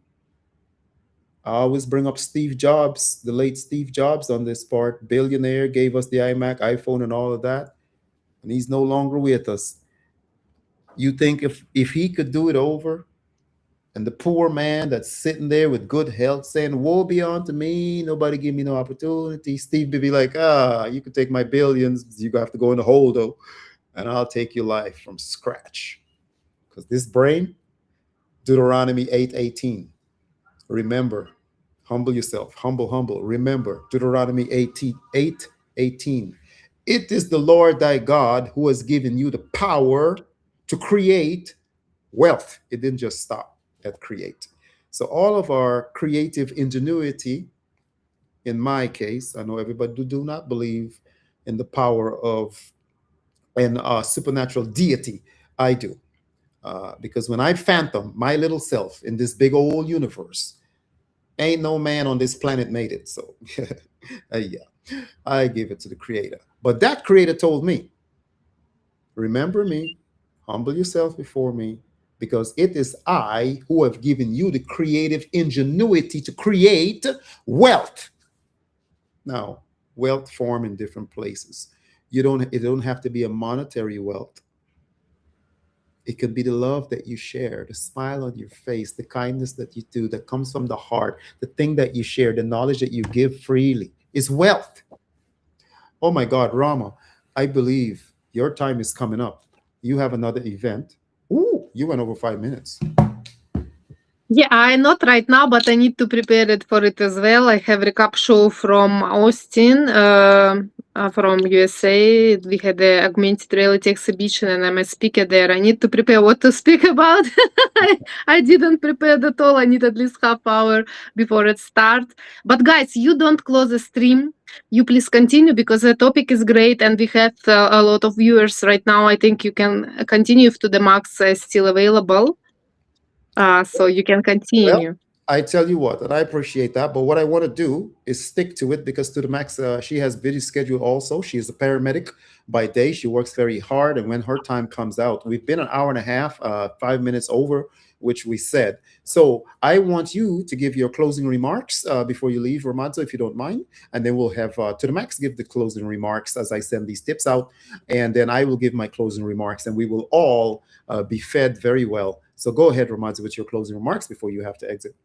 I always bring up Steve Jobs, the late Steve Jobs on this part. Billionaire, gave us the iMac, iPhone, and all of that. And he's no longer with us. You think if he could do it over, and the poor man that's sitting there with good health saying, woe be unto me, nobody give me no opportunity. Steve would be like, you could take my billions, you have to go in the hole though, and I'll take your life from scratch. Because this brain, Deuteronomy 8:18. Remember, humble yourself, humble. Remember, Deuteronomy 8:18. It is the Lord thy God who has given you the power to create wealth. It didn't just stop at create. So all of our creative ingenuity, in my case, I know everybody do not believe in the power of an supernatural deity. I do. Because when I phantom my little self in this big old universe, ain't no man on this planet made it. So yeah, I give it to the creator. But that creator told me, remember me, humble yourself before me, because it is I who have given you the creative ingenuity to create wealth. Now, wealth form in different places. It don't have to be a monetary wealth. It could be the love that you share, the smile on your face, the kindness that you do that comes from the heart, the thing that you share, the knowledge that you give freely is wealth. Oh my God, Rama, I believe your time is coming up. You have another event. Ooh, you went over 5 minutes. Yeah, I not right now, but I need to prepare it for it as well. I have recap show from Austin, from USA. We had a augmented reality exhibition, and I'm a speaker there. I need to prepare what to speak about. I didn't prepare at all. I need at least half hour before it start. But guys, you don't close the stream. You please continue because the topic is great, and we have a lot of viewers right now. I think you can continue if to the max is still available. So you can Well, continue. I tell you what, and I appreciate that. But what I want to do is stick to it because to the max, she has busy schedule also. She is a paramedic by day. She works very hard, and when her time comes out, we've been an hour and a half, 5 minutes over, which we said. So I want you to give your closing remarks before you leave, Romazo, if you don't mind, and then we'll have to the max give the closing remarks as I send these tips out, and then I will give my closing remarks, and we will all be fed very well. So go ahead, Romazo, with your closing remarks before you have to exit.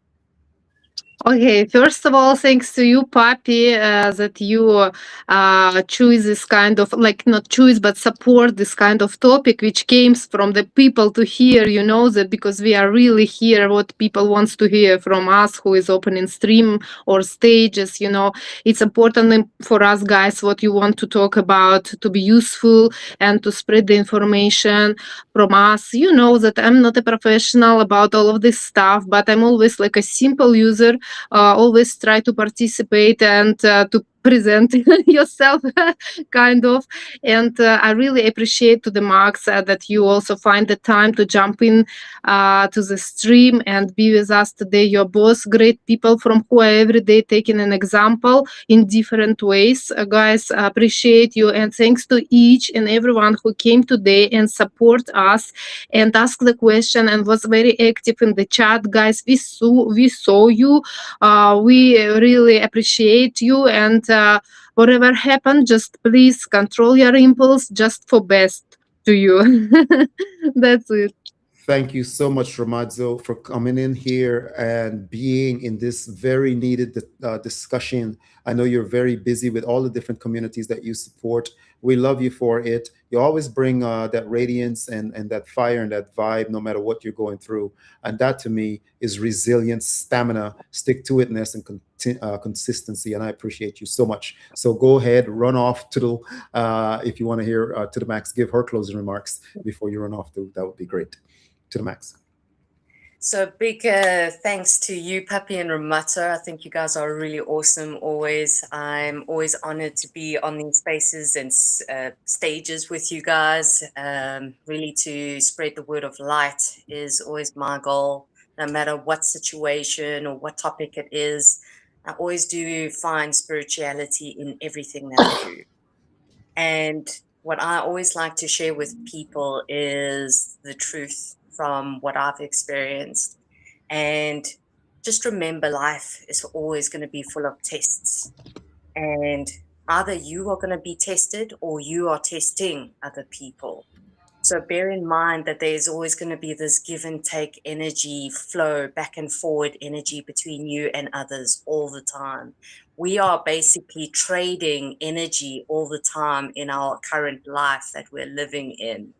Okay, first of all, thanks to you, Papi, that you choose this kind of, like, not choose, but support this kind of topic, which comes from the people to hear, you know, that because we are really here what people wants to hear from us, who is opening stream or stages, you know. It's important for us, guys, what you want to talk about to be useful and to spread the information from us. You know that I'm not a professional about all of this stuff, but I'm always like a simple user, always try to participate and to present yourself kind of. And I really appreciate to the max that you also find the time to jump in to the stream and be with us today. You're both great people from who I every day taking an example in different ways. Guys, I appreciate you, and thanks to each and everyone who came today and support us and asked the question and was very active in the chat. Guys, we saw you. We really appreciate you, and whatever happened, just please control your impulse just for best to you. That's it. Thank you so much, Ramadzo, for coming in here and being in this very needed discussion. I know you're very busy with all the different communities that you support. We love you for it. You always bring that radiance and that fire and that vibe, no matter what you're going through. And that to me is resilience, stamina, stick to itness, and consistency. And I appreciate you so much. So go ahead, run off to the, if you want to hear to the max, give her closing remarks before you run off. That would be great. To the max. So big thanks to you, Papi and Ramata. I think you guys are really awesome always. I'm always honored to be on these spaces and stages with you guys. Really to spread the word of light is always my goal, no matter what situation or what topic it is. I always do find spirituality in everything that I do. And what I always like to share with people is the truth from what I've experienced. And just remember, life is always going to be full of tests. And either you are going to be tested or you are testing other people. So bear in mind that there's always going to be this give and take energy flow, back and forward energy between you and others all the time. We are basically trading energy all the time in our current life that we're living in.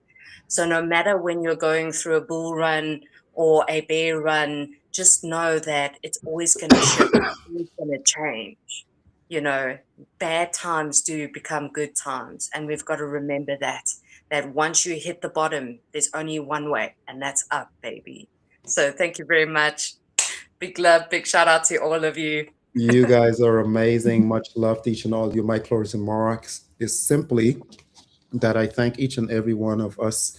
So no matter when you're going through a bull run or a bear run, just know that it's always going to shift, it's always going to change. You know, bad times do become good times. And we've got to remember that once you hit the bottom, there's only one way, and that's up, baby. So thank you very much. Big love, big shout out to all of you. You guys are amazing. Much love to each and all you. My closing remarks is simply that I thank each and every one of us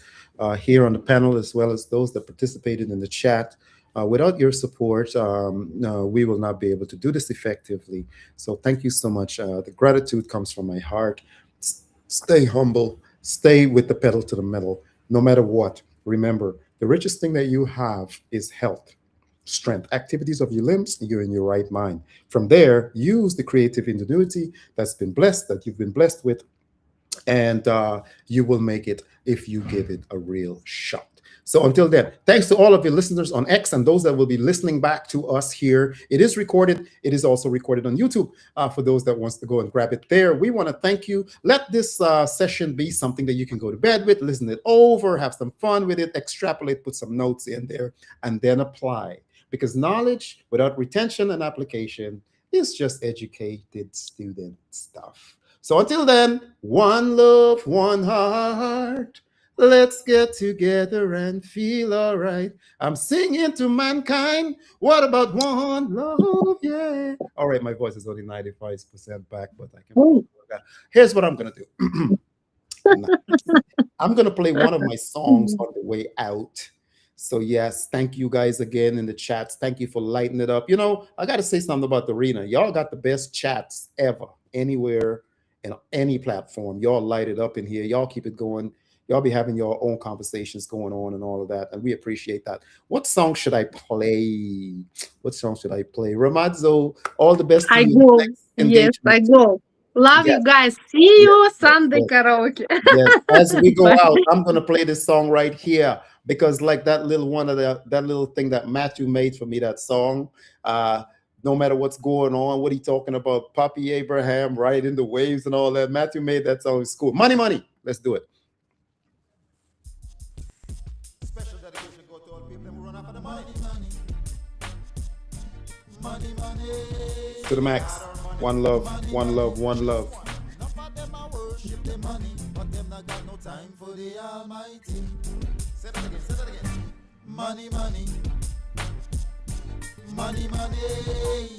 here on the panel, as well as those that participated in the chat. Without your support, no, we will not be able to do this effectively. So thank you so much. The gratitude comes from my heart. Stay humble. Stay with the pedal to the metal, no matter what. Remember, the richest thing that you have is health, strength, activities of your limbs, you're in your right mind. From there, use the creative ingenuity that you've been blessed with, and you will make it if you give it a real shot. So until then, thanks to all of your listeners on X and those that will be listening back to us here. It is recorded. It is also recorded on YouTube for those that wants to go and grab it there. We want to thank you. Let this session be something that you can go to bed with, listen it over, have some fun with it, extrapolate, put some notes in there, and then apply. Because knowledge without retention and application is just educated student stuff. So until then, one love, one heart. Let's get together and feel all right. I'm singing to mankind. What about one love? Yeah. All right, my voice is only 95% back, but I can. Oh. Here's what I'm going to do. I'm going to play one of my songs on the way out. So, yes, thank you guys again in the chats. Thank you for lighting it up. You know, I got to say something about the arena. Y'all got the best chats ever, anywhere, and any platform. Y'all light it up in here. Y'all keep it going. Y'all be having your own conversations going on and all of that, and we appreciate that. What song should I play? What song should I play? Ramazzo, all the best to I you. go. Next Yes, I engagement. go. Love Yes, you guys. See yes, you yes, Sunday yes. karaoke. Yes, as we go Bye. out, I'm gonna play this song right here because, like that little one of that little thing that Matthew made for me, that song. No matter what's going on, what he talking about, Papi Abraham riding the waves and all that. Matthew made that song. It's cool. Money, money. Let's do it. Special dedication go to all people who run after the money, money, money. To the max. One love, one love, one love. Enough of them a worship the money, but them not got no time for the Almighty. Say that again, say that again. Money, money, money, money.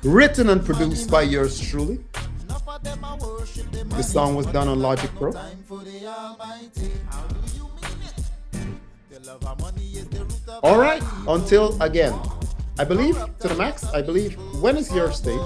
Written and produced by yours truly. Enough of them a worship the money. The song was done on Logic Pro. Time for the Almighty. How do you mean it? The love of money is the root of all right, until again. I believe to the max. I believe. When is your stage?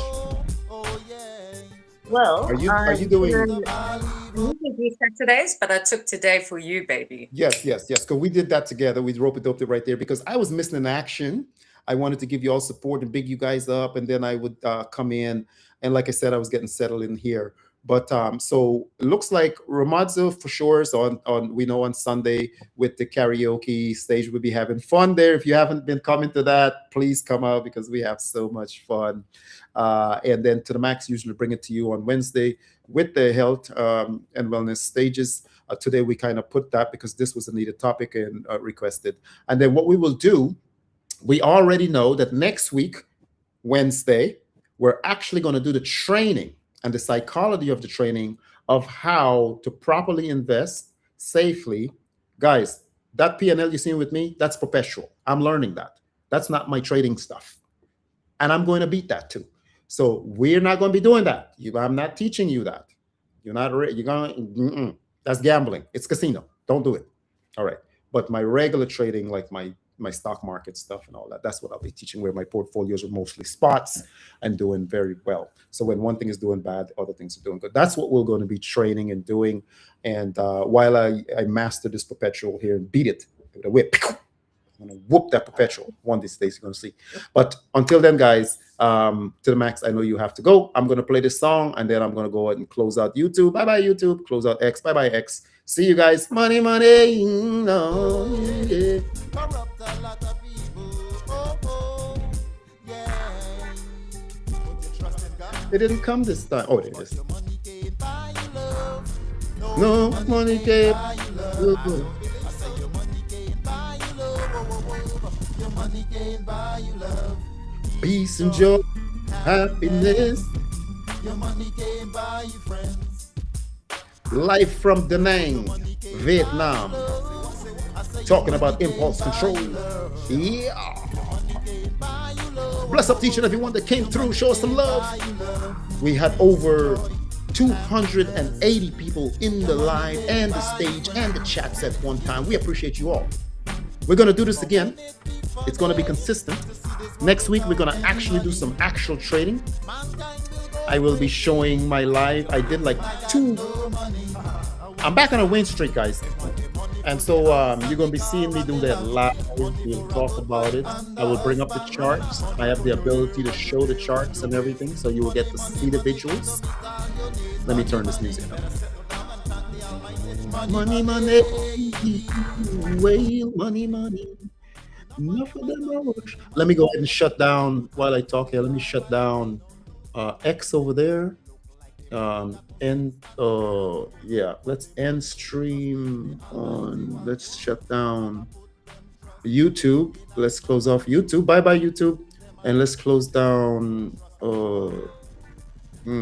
Well, Are you doing? usually Saturdays, but I took today for you, baby. Yes, yes, yes. Because we did that together. We rope it up right there because I was missing in action. I wanted to give you all support and big you guys up, and then I would come in. And like I said, I was getting settled in here. But so it looks like Ramazzo for sure is on we know on Sunday with the karaoke stage. We'll be having fun there. If you haven't been coming to that, please come out because we have so much fun. And then to the max, usually bring it to you on Wednesday with the health and wellness stages. Today we kind of put that because this was a needed topic and requested. And then what we will do, we already know that next week, Wednesday, we're actually going to do the training and the psychology of the training of how to properly invest safely. Guys, that P&L you're seeing with me, that's perpetual. I'm learning that. That's not my trading stuff. And I'm going to beat that too. So we're not going to be doing that. I'm not teaching you that. You're going to, that's gambling. It's casino. Don't do it. All right. But my regular trading, like my stock market stuff and all that, that's what I'll be teaching, where my portfolios are mostly spots and doing very well. So when one thing is doing bad, other things are doing good. That's what we're going to be training and doing. And while I master this perpetual here and beat it with a whip, I'm going to whoop that perpetual. One of these days you're going to see. But until then, guys, to the max, I know you have to go. I'm going to play this song and then I'm going to go ahead and close out YouTube. Bye-bye, YouTube. Close out X. Bye-bye, X. See you guys. Money, money. No, yeah. Corrupt a lot of people. Oh, oh, yeah. Put your trust in God. It didn't come this time. Oh, there it is. No money can buy you love. I say your money can't buy you love. Your money can't buy you love. Peace and joy, happiness. Your money can't buy you friends. Life from Da Nang, Vietnam. Talking about impulse control. Yeah. Bless up to each and everyone that came through. Show us some love. We had over 280 people in the live and the stage and the chats at one time. We appreciate you all. We're going to do this again. It's going to be consistent. Next week, we're going to actually do some actual trading. I will be showing my live. I did like 2. I'm back on a win streak, guys. And so you're going to be seeing me do that live. We'll talk about it. I will bring up the charts. I have the ability to show the charts and everything, so you will get to see the visuals. Let me turn this music up. Money, money, whale, money, money. Enough of them hours. Let me go ahead and shut down while I talk here. Let me shut down X over there. And yeah, let's end stream on. Let's shut down YouTube. Let's close off YouTube. Bye bye YouTube, and let's close down